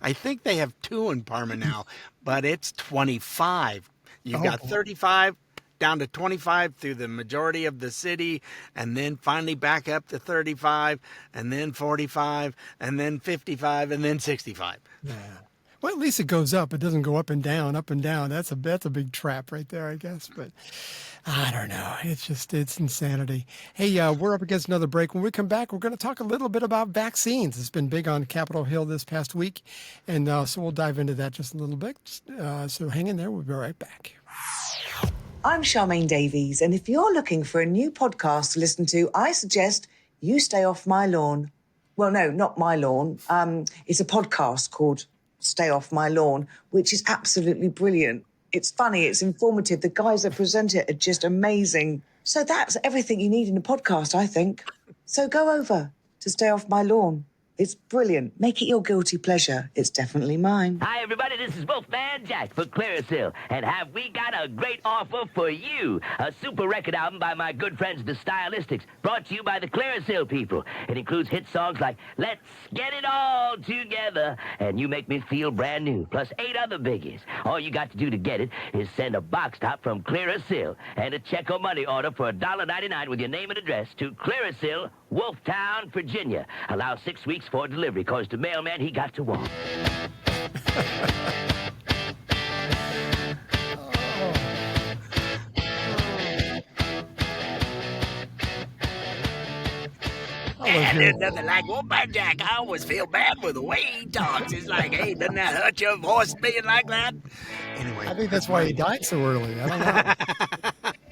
I think they have 2 in Parma now, but it's 25. You've Oh, got boy. 35 down to 25 through the majority of the city, and then finally back up to 35, and then 45, and then 55, and then 65. yeah. Well, at least it goes up. It doesn't go up and down, up and down. That's a big trap right there, I guess. But I don't know. It's insanity. Hey, we're up against another break. When we come back, we're going to talk a little bit about vaccines. It's been big on Capitol Hill this past week, and so we'll dive into that just a little bit. So hang in there. We'll be right back. I'm Charmaine Davies, and if you're looking for a new podcast to listen to, I suggest you stay off my lawn. Well, no, not my lawn. It's a podcast called Stay Off My Lawn, which is absolutely brilliant. It's funny, it's informative. The guys that present it are just amazing. So that's everything you need in a podcast, I think. So go over to Stay Off My Lawn. It's brilliant. Make it your guilty pleasure. It's definitely mine. Hi, everybody. This is Wolfman Jack for Clearasil. And have we got a great offer for you? A super record album by my good friends, the Stylistics, brought to you by the Clearasil people. It includes hit songs like Let's Get It All Together and You Make Me Feel Brand New, plus 8 other biggies. All you got to do to get it is send a box top from Clearasil and a check or money order for $1.99 with your name and address to Clearasil, Wolftown, Virginia. Allow 6 weeks for delivery, cause the mailman, he got to walk. And there's nothing like Wolfman Jack. I always feel bad with the way he talks. It's like, hey, doesn't that hurt your voice being like that? Anyway. I think that's why he died so early. I don't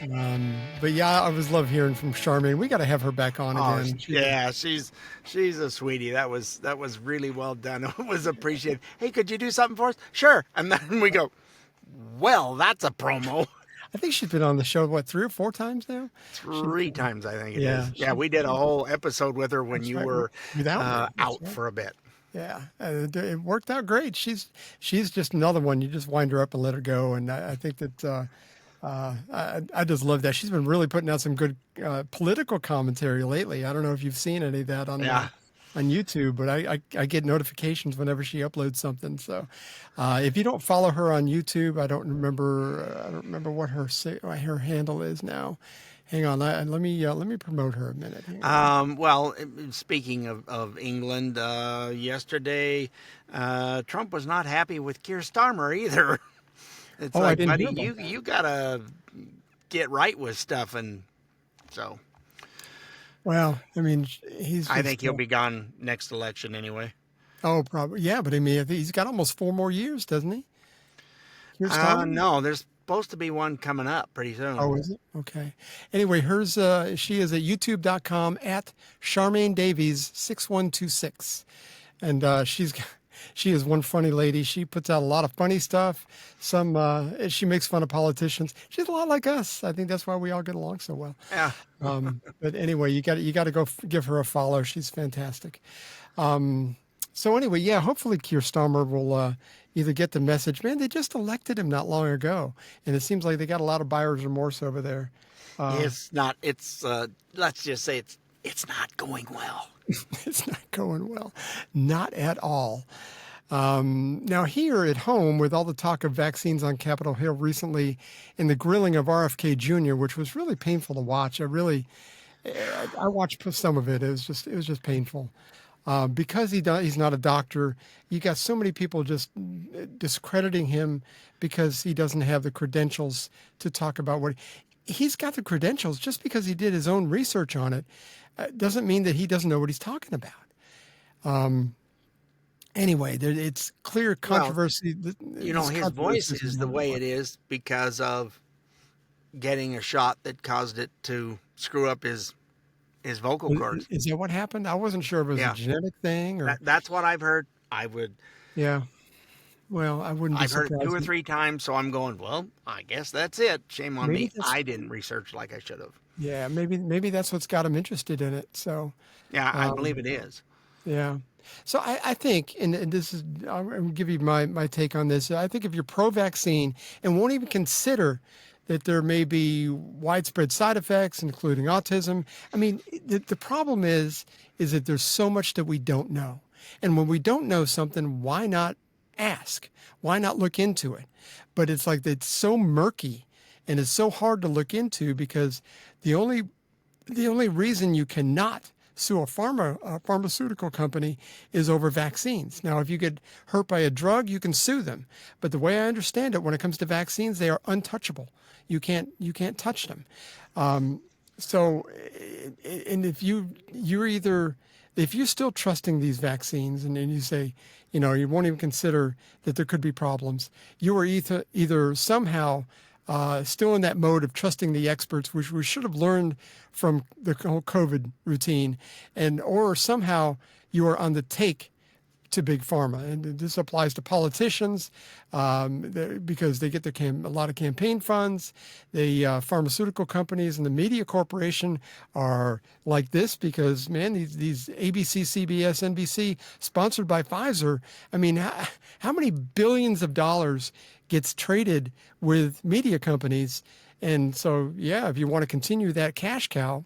know. But yeah, I always love hearing from Charmaine. We got to have her back on again. Yeah, she's a sweetie. That was really well done. It was appreciated. Hey, could you do something for us? Sure. And then we go, well, that's a promo. I think she's been on the show, 3 or 4 times now? 3 times, I think it Yeah, is. Yeah, we did a whole episode with her when you were out for a bit. Yeah, it worked out great. She's just another one. You just wind her up and let her go. And I think that I just love that. She's been really putting out some good political commentary lately. I don't know if you've seen any of that on YouTube, but I get notifications whenever she uploads something. So if you don't follow her on YouTube, I don't remember what her handle is now. Hang on, let me promote her a minute. Well, speaking of England, yesterday Trump was not happy with Keir Starmer either. It's like, buddy, you gotta get right with stuff, and so. Well, I mean, I think he'll be gone next election anyway. Oh, probably. Yeah, but I mean, he's got almost 4 more years, doesn't he? No, there's supposed to be one coming up pretty soon. Oh, is it? Okay. Anyway, she is at youtube.com at Charmaine Davies 6126. And she is one funny lady. She puts out a lot of funny stuff. She makes fun of politicians. She's a lot like us. I think that's why we all get along so well. Yeah. But anyway, you got to go give her a follow. She's fantastic. So anyway, yeah, hopefully Keir Starmer will either get the message. Man, they just elected him not long ago, and it seems like they got a lot of buyer's remorse over there. It's not. It's let's just say it's not going well. It's not going well, not at all. Now here at home, with all the talk of vaccines on Capitol Hill recently, and the grilling of RFK Jr., which was really painful to watch. I watched some of it. It was just painful. Because he's not a doctor, you got so many people just discrediting him because he doesn't have the credentials to talk about what he's got. The credentials, just because he did his own research on it, doesn't mean that he doesn't know what he's talking about. Anyway, it's clear controversy. Well, his voice is the way it is because of getting a shot that caused it to screw up his vocal cords. Is that what happened? I wasn't sure if it was a genetic thing or. That's what I've heard. I would. Yeah. Well, I wouldn't. I've heard it 2 or 3 times, so I'm going. Well, I guess that's it. Shame on me. I didn't research like I should have. Yeah, maybe that's what's got him interested in it. So. Yeah, I believe it is. Yeah. So I think, and this is, I'll give you my take on this. I think if you're pro-vaccine and won't even consider that there may be widespread side effects, including autism. I mean, the problem is that there's so much that we don't know. And when we don't know something, why not ask? Why not look into it? But it's like it's so murky and it's so hard to look into because the only reason you cannot sue a pharmaceutical company is over vaccines. Now, if you get hurt by a drug, you can sue them. But the way I understand it, when it comes to vaccines, they are untouchable. You can't touch them. So, and if you're still trusting these vaccines and then you say, you won't even consider that there could be problems, you are either somehow still in that mode of trusting the experts, which we should have learned from the whole COVID routine, or somehow you are on the take to big pharma. And this applies to politicians because they get a lot of campaign funds. The pharmaceutical companies and the media corporation are like this because, man, these ABC, CBS, NBC, sponsored by Pfizer, I mean, how many billions of dollars gets traded with media companies? And so, yeah, if you want to continue that cash cow,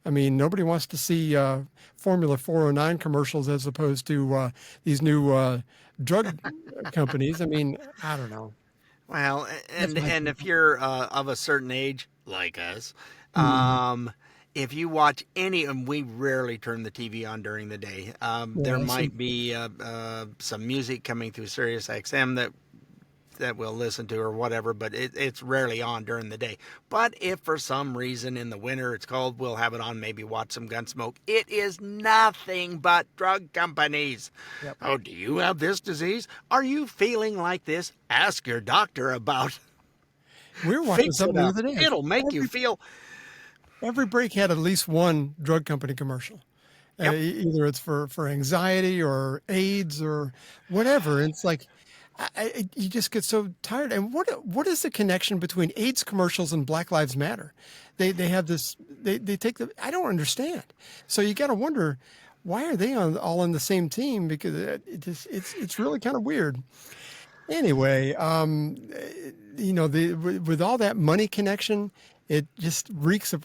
I mean, nobody wants to see Formula 409 commercials as opposed to these new drug companies. I mean, I don't know. Well, and if you're of a certain age, like us, if you watch any, and we rarely turn the TV on during the day, there might be some music coming through Sirius XM that we'll listen to or whatever, but it's rarely on during the day. But if for some reason in the winter it's cold, we'll have it on, maybe watch some Gunsmoke. It is nothing but drug companies. Yep. Oh, do you have this disease? Are you feeling like this? Ask your doctor about. We were watching something the other day. It'll make you feel. Every break had at least one drug company commercial. Yep. Either it's for anxiety or AIDS or whatever. It's like, you just get so tired. And what is the connection between AIDS commercials and Black Lives Matter? They have this. They take the. I don't understand. So you got to wonder, why are they all on the same team? Because it's really kind of weird. Anyway, with all that money connection, it just reeks of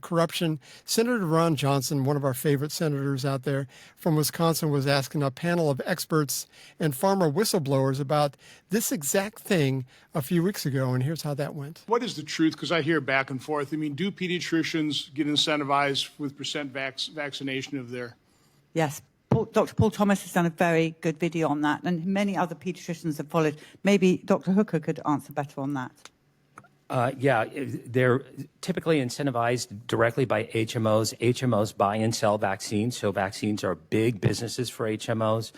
corruption. Senator Ron Johnson, one of our favorite senators out there from Wisconsin, was asking a panel of experts and pharma whistleblowers about this exact thing a few weeks ago, and here's how that went. What is the truth? Because I hear back and forth. I mean, do pediatricians get incentivized with percent vaccination of their... Yes. Dr. Paul Thomas has done a very good video on that, and many other pediatricians have followed. Maybe Dr. Hooker could answer better on that. Yeah, they're typically incentivized directly by HMOs. HMOs buy and sell vaccines, so vaccines are big businesses for HMOs.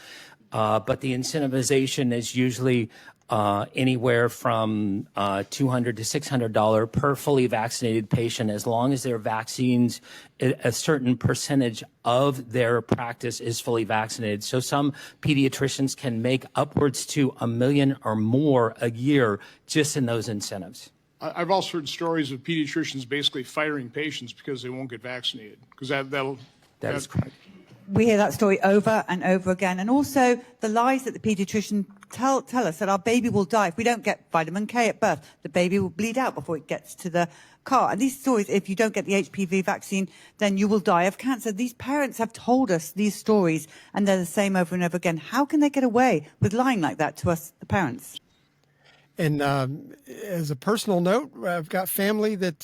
But the incentivization is usually anywhere from $200 to $600 per fully vaccinated patient, as long as their vaccines, a certain percentage of their practice is fully vaccinated. So some pediatricians can make upwards to $1 million or more a year just in those incentives. I've also heard stories of pediatricians basically firing patients because they won't get vaccinated. Because that is correct. We hear that story over and over again. And also the lies that the pediatrician tell us that our baby will die if we don't get vitamin K at birth. The baby will bleed out before it gets to the car. And these stories, if you don't get the HPV vaccine, then you will die of cancer. These parents have told us these stories, and they're the same over and over again. How can they get away with lying like that to us, the parents? And as a personal note, I've got family that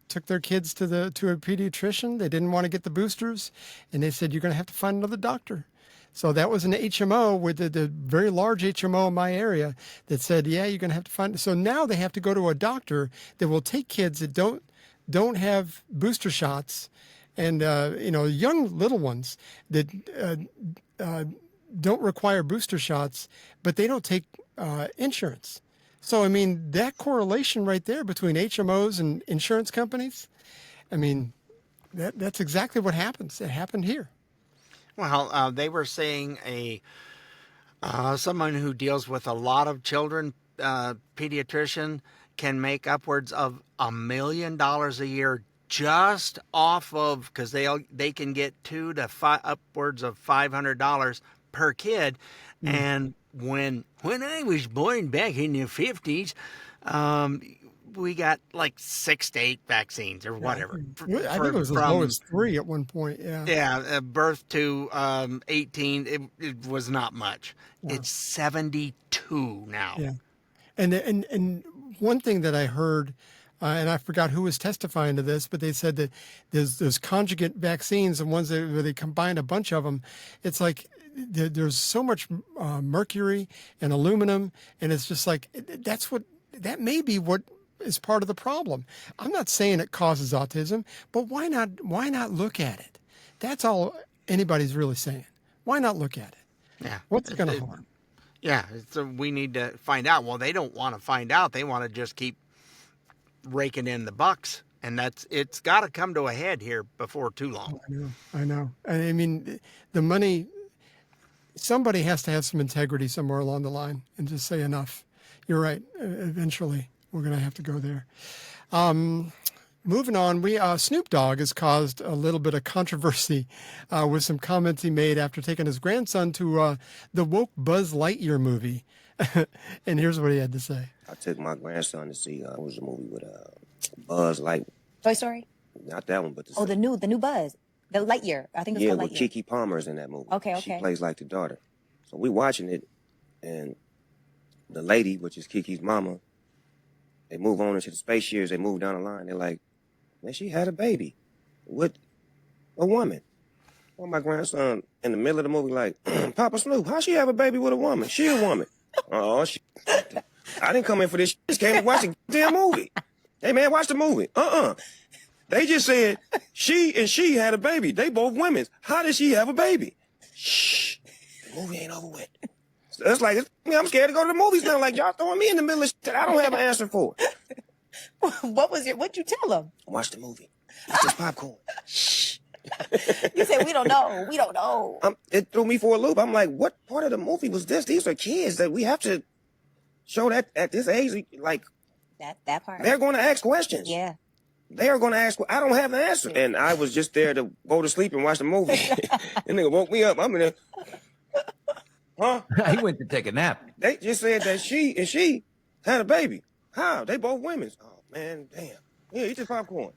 took their kids to a pediatrician. They didn't want to get the boosters, and they said, you're going to have to find another doctor. So that was an HMO with the very large HMO in my area that said, yeah, you're going to have to find. So now they have to go to a doctor that will take kids that don't have booster shots, and young little ones that don't require booster shots, but they don't take insurance. So, I mean, that correlation right there between HMOs and insurance companies, I mean, that's exactly what happens. It happened here. Well, they were saying someone who deals with a lot of children, pediatrician, can make upwards of $1 million a year just off of, because they can get upwards of $500 per kid. And when I was born back in the 50s, we got like 6 to 8 vaccines or whatever. I think it was as low as 3 at one point. Yeah. Yeah, birth to 18, it was not much. Yeah. It's 72 now. Yeah. And one thing that I heard, and I forgot who was testifying to this, but they said that there's conjugate vaccines and ones where they combine a bunch of them. It's like there's so much mercury and aluminum, and it's just like that may be what is part of the problem. I'm not saying it causes autism, but why not look at it? That's all anybody's really saying. Why not look at it? Yeah. What's it going to harm? Yeah, so we need to find out. Well, they don't want to find out. They want to just keep raking in the bucks, and it's got to come to a head here before too long. I know. I mean, the money, somebody has to have some integrity somewhere along the line and just say enough. You're right. Eventually, we're going to have to go there. Moving on, Snoop Dogg has caused a little bit of controversy with some comments he made after taking his grandson to the woke Buzz Lightyear movie. And here's what he had to say. I took my grandson to see what was a movie with Buzz Lightyear. Toy Story? Not that one, but the new Buzz, the Lightyear. I think it's called Lightyear. With Keke Palmer's in that movie. Okay. She plays like the daughter. So we watching it, and the lady, which is Keke's mama, they move on into the space years. They move down the line. They're like, man, she had a baby with a woman. Well, my grandson in the middle of the movie like, Papa Snoop, how she have a baby with a woman? She a woman. Oh, I didn't come in for this. I just came to watch the damn movie. Hey, man, watch the movie. They just said she had a baby. They both women. How did she have a baby? Shh. The movie ain't over with. So it's like, I'm scared to go to the movies now. Like, y'all throwing me in the middle of shit I don't have an answer for. What'd you tell them? Watch the movie. It's just popcorn. Shh. You said, we don't know. We don't know. It threw me for a loop. I'm like, what part of the movie was this? These are kids that we have to show that at this age. Like, that part. They're going to ask questions. Yeah. They are going to ask. I don't have the answer. And I was just there to go to sleep and watch the movie. And nigga woke me up. I'm in there. Huh? He went to take a nap. They just said that she had a baby. How? They both women. Oh, man, damn. Yeah, eat this popcorn.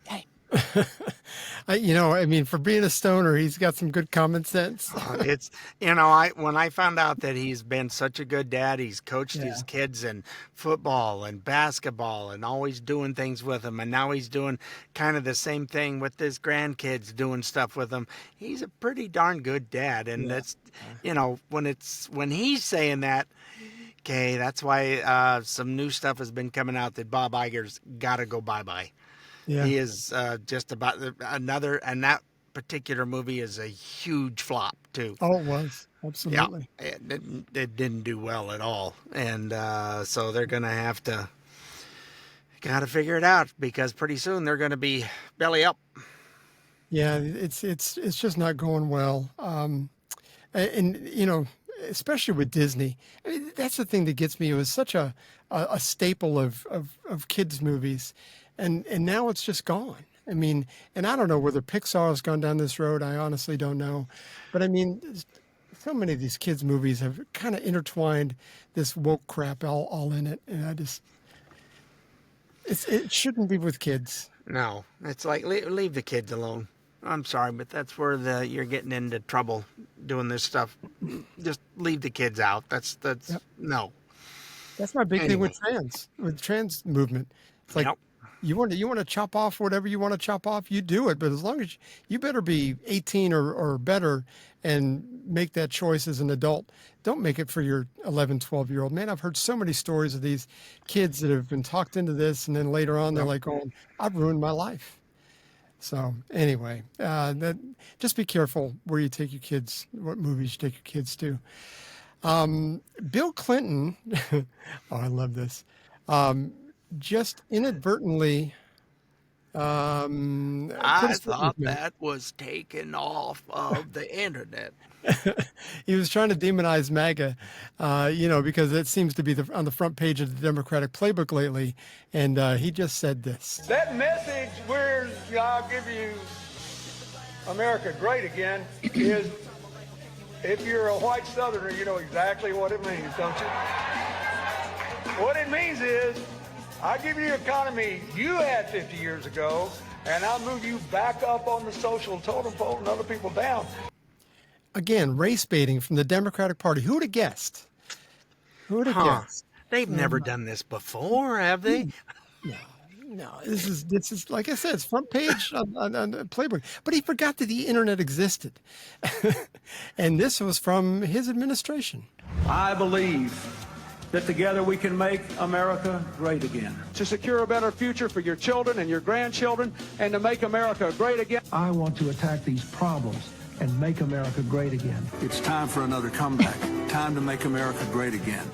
I mean, for being a stoner, he's got some good common sense. It's, when I found out that he's been such a good dad, he's coached his kids in football and basketball and always doing things with them. And now he's doing kind of the same thing with his grandkids, doing stuff with them. He's a pretty darn good dad. And that's, when he's saying that, okay, that's why some new stuff has been coming out that Bob Iger's got to go bye-bye. Yeah. He is just about another, and that particular movie is a huge flop too. Oh, it was. Absolutely. Yeah, it didn't do well at all. And so they're going to got to figure it out, because pretty soon they're going to be belly up. Yeah, it's just not going well. And especially with Disney, I mean, that's the thing that gets me. It was such a staple of kids' movies. And now it's just gone. I mean, and I don't know whether Pixar has gone down this road. I honestly don't know. But I mean, so many of these kids' movies have kind of intertwined this woke crap all in it. And it shouldn't be with kids. No, it's like, leave the kids alone. I'm sorry, but that's where you're getting into trouble doing this stuff. Just leave the kids out. No. That's my big thing with trans movement. It's like, you want to chop off whatever you want to chop off, you do it. But as long as you better be 18 or better and make that choice as an adult. Don't make it for your 11, 12-year-old. Man, I've heard so many stories of these kids that have been talked into this, and then later on they're like, oh, I've ruined my life. So anyway, just be careful where you take your kids, what movies you take your kids to. Bill Clinton, oh, I love this. Just inadvertently I thought that was taken off of the internet. He was trying to demonize MAGA, because it seems to be on the front page of the Democratic playbook lately. And he just said this. That message, I'll give you America great again, is if you're a white Southerner, you know exactly what it means, don't you? What it means is I give you the economy you had 50 years ago, and I'll move you back up on the social totem pole and other people down. Again, race baiting from the Democratic Party. Who would have guessed? Who would have guessed? They've never done this before, have they? No, this is like I said, it's front page on Playboy. But he forgot that the internet existed. And this was from his administration. I believe that together we can make America great again. To secure a better future for your children and your grandchildren, and to make America great again. I want to attack these problems and make America great again. It's time for another comeback. Time to make America great again.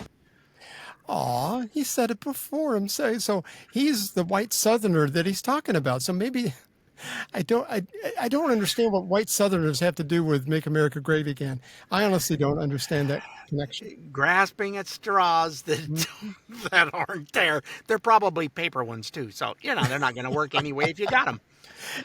Aw, he said it before him. So he's the white Southerner that he's talking about. So maybe I don't understand what white Southerners have to do with Make America Great Again. I honestly don't understand that connection. Grasping at straws that aren't there. They're probably paper ones too. So, they're not going to work anyway if you got them.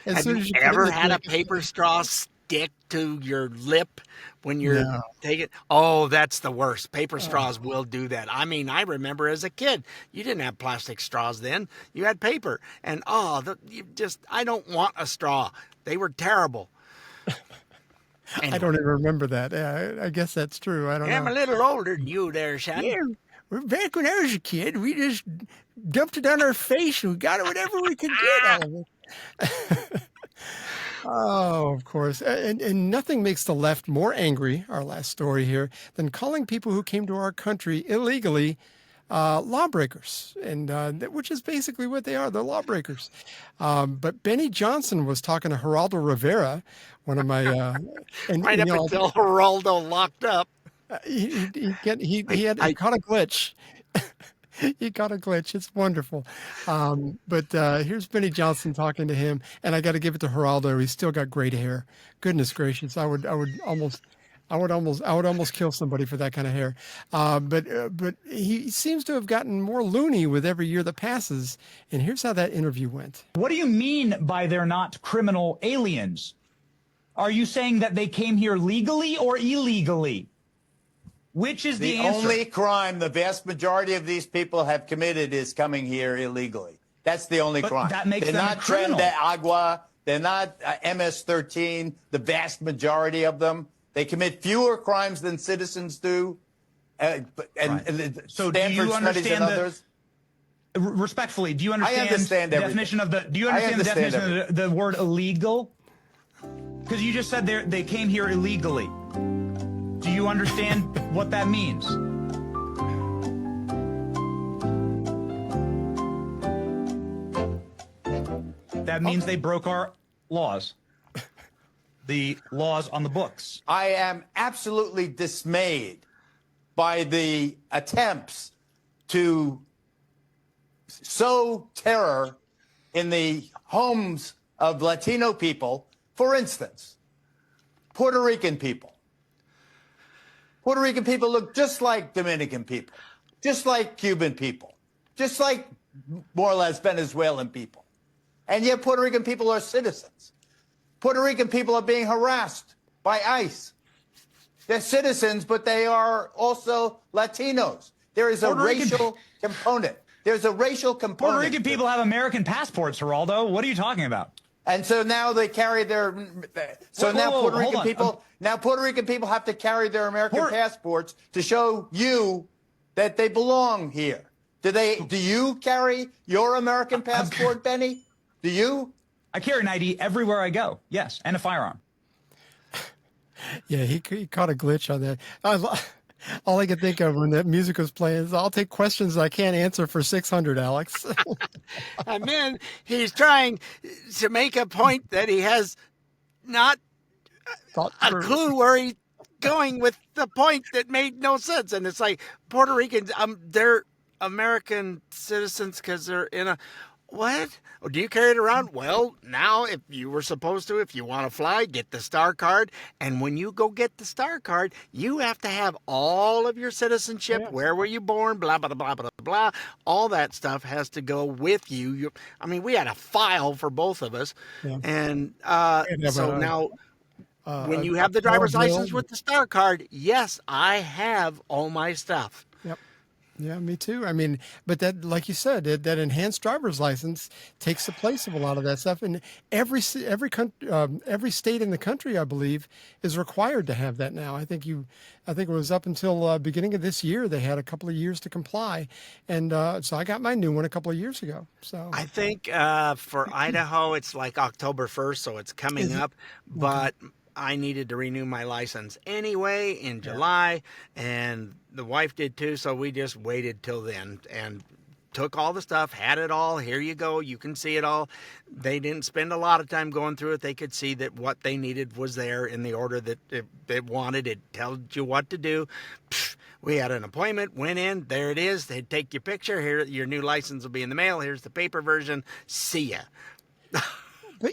Have you ever had a paper straw stick to your lip when you're taking? Oh, that's the worst. Paper straws will do that. I mean, I remember as a kid, you didn't have plastic straws then. You had paper. And I don't want a straw. They were terrible. Anyway. I don't even remember that. Yeah, I guess that's true. I don't know. I'm a little older than you there, Sonny. Yeah, back when I was a kid, we just dumped it on our face and we got it whatever we could get out of it. Oh, of course. And nothing makes the left more angry, our last story here, than calling people who came to our country illegally lawbreakers, and which is basically what they are. They're lawbreakers. But Benny Johnson was talking to Geraldo Rivera, one of my... right up until Geraldo locked up. He caught a glitch. He got a glitch. It's wonderful. But here's Benny Johnson talking to him, and I got to give it to Geraldo. He's still got great hair. Goodness gracious, I would almost kill somebody for that kind of hair. But he seems to have gotten more loony with every year that passes. And here's how that interview went. What do you mean by they're not criminal aliens? Are you saying that they came here legally or illegally? Which is the answer? The only crime the vast majority of these people have committed is coming here illegally. That's the only crime. That makes They're them not criminal. Tren de Agua. They're not MS-13. The vast majority of them. They commit fewer crimes than citizens do. So do you understand respectfully, do you understand the definition of the word illegal? Because you just said they came here illegally. Do you understand what that means? That means they broke our laws. The laws on the books. I am absolutely dismayed by the attempts to sow terror in the homes of Latino people. For instance, Puerto Rican people. Puerto Rican people look just like Dominican people, just like Cuban people, just like more or less Venezuelan people. And yet Puerto Rican people are citizens. Puerto Rican people are being harassed by ICE. They're citizens, but they are also Latinos. There is a racial component. There's a racial component. Puerto Rican people have American passports, Geraldo. What are you talking about? And so now they carry their. Puerto Rican people have to carry their American passports to show you that they belong here. Do you carry your American passport, Benny? Do you? I carry an ID everywhere I go. Yes, and a firearm. Yeah, he caught a glitch on that. All I could think of when that music was playing is, I'll take questions I can't answer for 600, Alex. And then he's trying to make a point that he has not a clue where he's going with the point that made no sense. And it's like, Puerto Ricans, they're American citizens because they're in a... What? Oh, do you carry it around? Well, now, if you were supposed to, if you want to fly, get the star card. And when you go get the star card, you have to have all of your citizenship. Yes. Where were you born? Blah, blah, blah, blah, blah. All that stuff has to go with you. We had a file for both of us. Yeah. And so now, when you have the driver's license with the star card, yes, I have all my stuff. Yep. Yeah, me too. I mean, but that, like you said, that enhanced driver's license takes the place of a lot of that stuff. And every state in the country, I believe, is required to have that now. I think it was up until beginning of this year they had a couple of years to comply, and so I got my new one a couple of years ago. So I think for Idaho, it's like October 1st, so it's coming up. But I needed to renew my license anyway in July, and the wife did too, so we just waited till then and took all the stuff, had it all. Here you go. You can see it all. They didn't spend a lot of time going through it. They could see that what they needed was there in the order that it wanted. It told you what to do. We had an appointment, went in, there it is. They'd take your picture. Here, your new license will be in the mail. Here's the paper version. See ya. But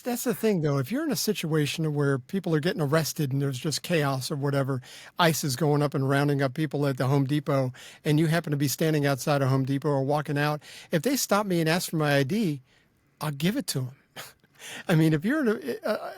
that's the thing though. If you're in a situation where people are getting arrested and there's just chaos or whatever, ICE is going up and rounding up people at the Home Depot, and you happen to be standing outside a Home Depot or walking out, if they stop me and ask for my ID, I'll give it to them. I mean, if you're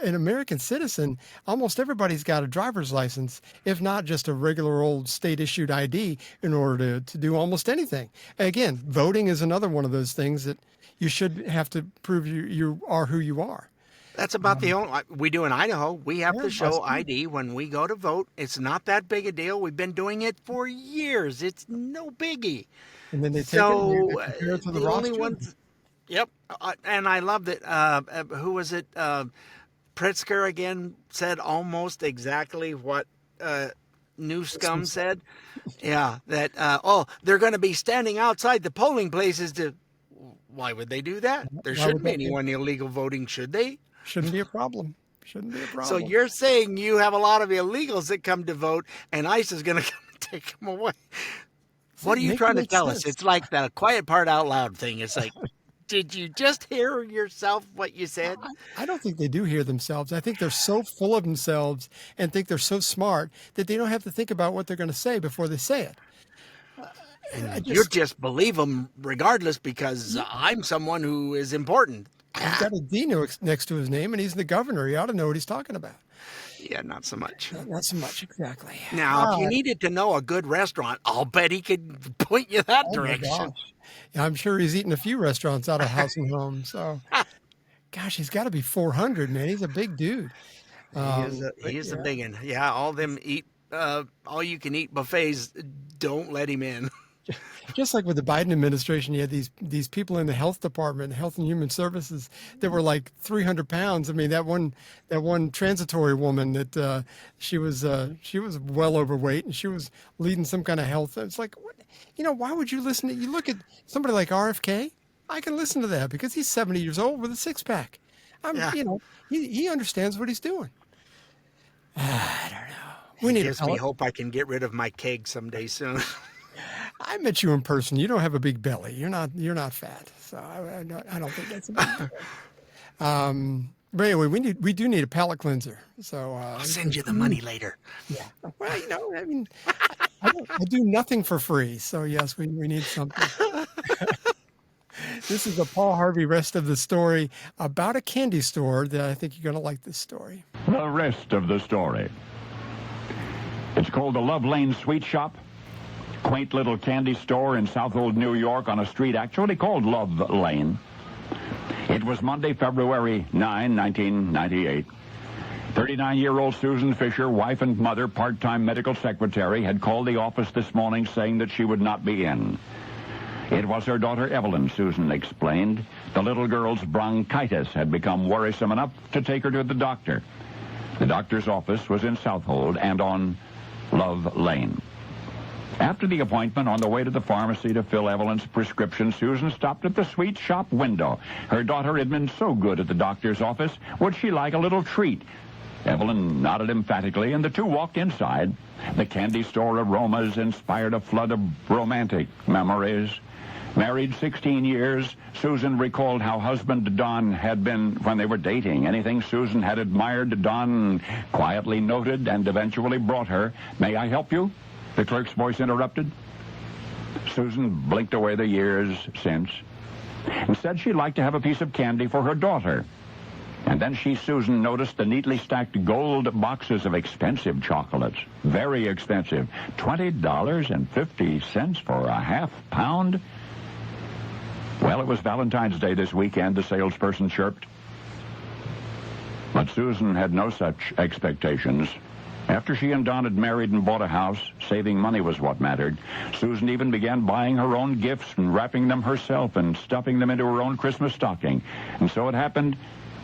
an American citizen, almost everybody's got a driver's license, if not just a regular old state-issued ID, in order to do almost anything. Again, voting is another one of those things that you should have to prove you are who you are. That's about the only we do in Idaho. We have to show ID when we go to vote. It's not that big a deal. We've been doing it for years. It's no biggie. And then they take it and they compare it to the only roster. ones. Yep, and I love that. Who was it? Pritzker again said almost exactly what Newscomb said. Yeah, that they're going to be standing outside the polling places to. Why would they do that? There shouldn't be anyone illegal voting, should they? Shouldn't be a problem. Shouldn't be a problem. So you're saying you have a lot of illegals that come to vote, and ICE is going to come and take them away. What are you trying to tell us? It's like the quiet part out loud thing. It's like, did you just hear yourself what you said? I don't think they do hear themselves. I think they're so full of themselves and think they're so smart that they don't have to think about what they're going to say before they say it. You just believe them regardless because I'm someone who is important. He's got a D next to his name, and he's the governor. He ought to know what he's talking about. Yeah, not so much. Not so much, exactly. Now, if you needed to know a good restaurant, I'll bet he could point you that direction. Yeah, I'm sure he's eaten a few restaurants out of House and Home. So, gosh, he's got to be 400, man. He's a big dude. He is a big one. Yeah, all them all you can eat buffets, don't let him in. Just like with the Biden administration, you had these people in the health department, Health and Human Services, that were like 300 pounds. I mean, that one transitory woman that she was well overweight, and she was leading some kind of health. It's like, why would you listen to? You look at somebody like RFK. I can listen to that because he's 70 years old with a six-pack. He understands what he's doing. I don't know. It gives me hope I can get rid of my keg someday soon. I met you in person. You don't have a big belly. You're not fat. So I don't think that's a big deal. But anyway, we do need a palate cleanser. So I'll send you the money later. Yeah. Well, I mean, I do nothing for free. So yes, we need something. This is the Paul Harvey rest of the story about a candy store that I think you're going to like this story. The rest of the story. It's called the Love Lane Sweet Shop. Quaint little candy store in Southold, New York, on a street actually called Love Lane. It was Monday, February 9, 1998. 39-year-old Susan Fisher, wife and mother, part-time medical secretary, had called the office this morning saying that she would not be in. It was her daughter Evelyn, Susan explained. The little girl's bronchitis had become worrisome enough to take her to the doctor. The doctor's office was in Southold and on Love Lane. After the appointment, on the way to the pharmacy to fill Evelyn's prescription, Susan stopped at the sweet shop window. Her daughter had been so good at the doctor's office. Would she like a little treat? Evelyn nodded emphatically, and the two walked inside. The candy store aromas inspired a flood of romantic memories. Married 16 years, Susan recalled how husband Don had been when they were dating. Anything Susan had admired, Don quietly noted and eventually brought her. "May I help you?" the clerk's voice interrupted. Susan blinked away the years since and said she'd like to have a piece of candy for her daughter. And then she, Susan, noticed the neatly stacked gold boxes of expensive chocolates. Very expensive. $20.50 for a half pound? Well, it was Valentine's Day this weekend, the salesperson chirped. But Susan had no such expectations. After she and Don had married and bought a house, saving money was what mattered. Susan even began buying her own gifts and wrapping them herself and stuffing them into her own Christmas stocking. And so it happened,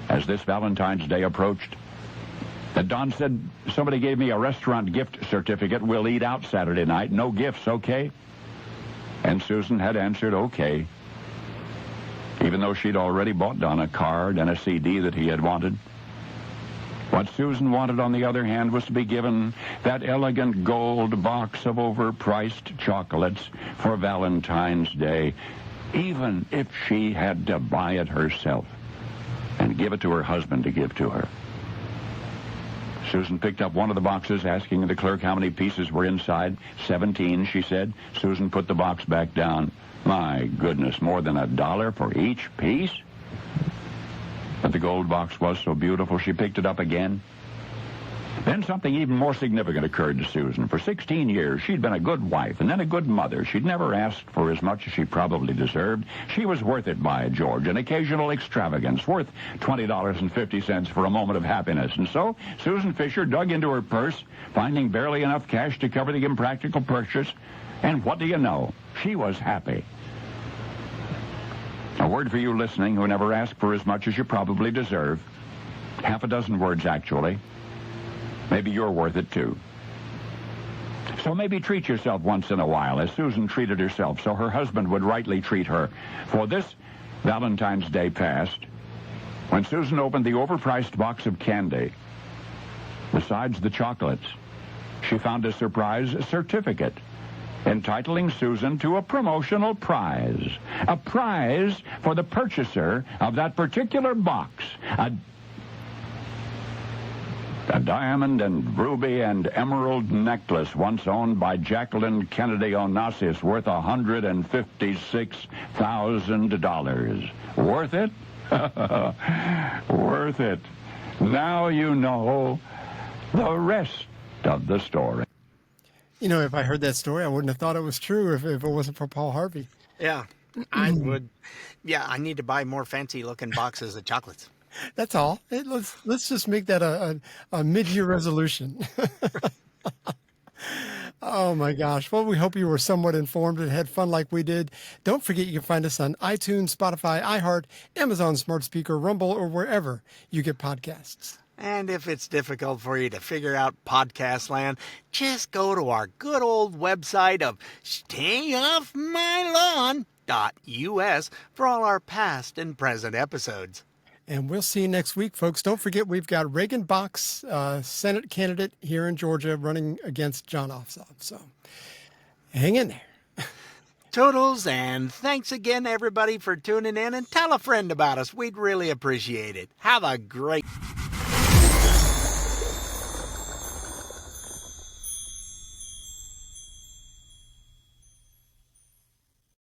as this Valentine's Day approached, that Don said, "Somebody gave me a restaurant gift certificate. We'll eat out Saturday night. No gifts, okay?" And Susan had answered, okay, even though she'd already bought Don a card and a CD that he had wanted. What Susan wanted, on the other hand, was to be given that elegant gold box of overpriced chocolates for Valentine's Day, even if she had to buy it herself and give it to her husband to give to her. Susan picked up one of the boxes, asking the clerk how many pieces were inside. 17, she said. Susan put the box back down. My goodness, more than $1 for each piece? But the gold box was so beautiful, she picked it up again. Then something even more significant occurred to Susan. For 16 years, she'd been a good wife and then a good mother. She'd never asked for as much as she probably deserved. She was worth it, by George, an occasional extravagance, worth $20.50 for a moment of happiness. And so Susan Fisher dug into her purse, finding barely enough cash to cover the impractical purchase. And what do you know? She was happy. A word for you listening who never asked for as much as you probably deserve. Half a dozen words, actually. Maybe you're worth it, too. So maybe treat yourself once in a while, as Susan treated herself, so her husband would rightly treat her. For this Valentine's Day past, when Susan opened the overpriced box of candy, besides the chocolates, she found a surprise certificate entitling Susan to a promotional prize. A prize for the purchaser of that particular box. A diamond and ruby and emerald necklace once owned by Jacqueline Kennedy Onassis, worth $156,000. Worth it? Worth it. Now you know the rest of the story. You know, if I heard that story, I wouldn't have thought it was true if it wasn't for Paul Harvey. Yeah, I would. Yeah, I need to buy more fancy-looking boxes of chocolates. That's all. Let's just make that a mid-year resolution. Oh, my gosh. Well, we hope you were somewhat informed and had fun like we did. Don't forget you can find us on iTunes, Spotify, iHeart, Amazon Smart Speaker, Rumble, or wherever you get podcasts. And if it's difficult for you to figure out podcast land, just go to our good old website of StayOffMyLawn.us for all our past and present episodes. And we'll see you next week, folks. Don't forget, we've got Reagan Box, Senate candidate here in Georgia, running against John Ossoff. So hang in there. Toodles, and thanks again, everybody, for tuning in. And tell a friend about us. We'd really appreciate it. Have a great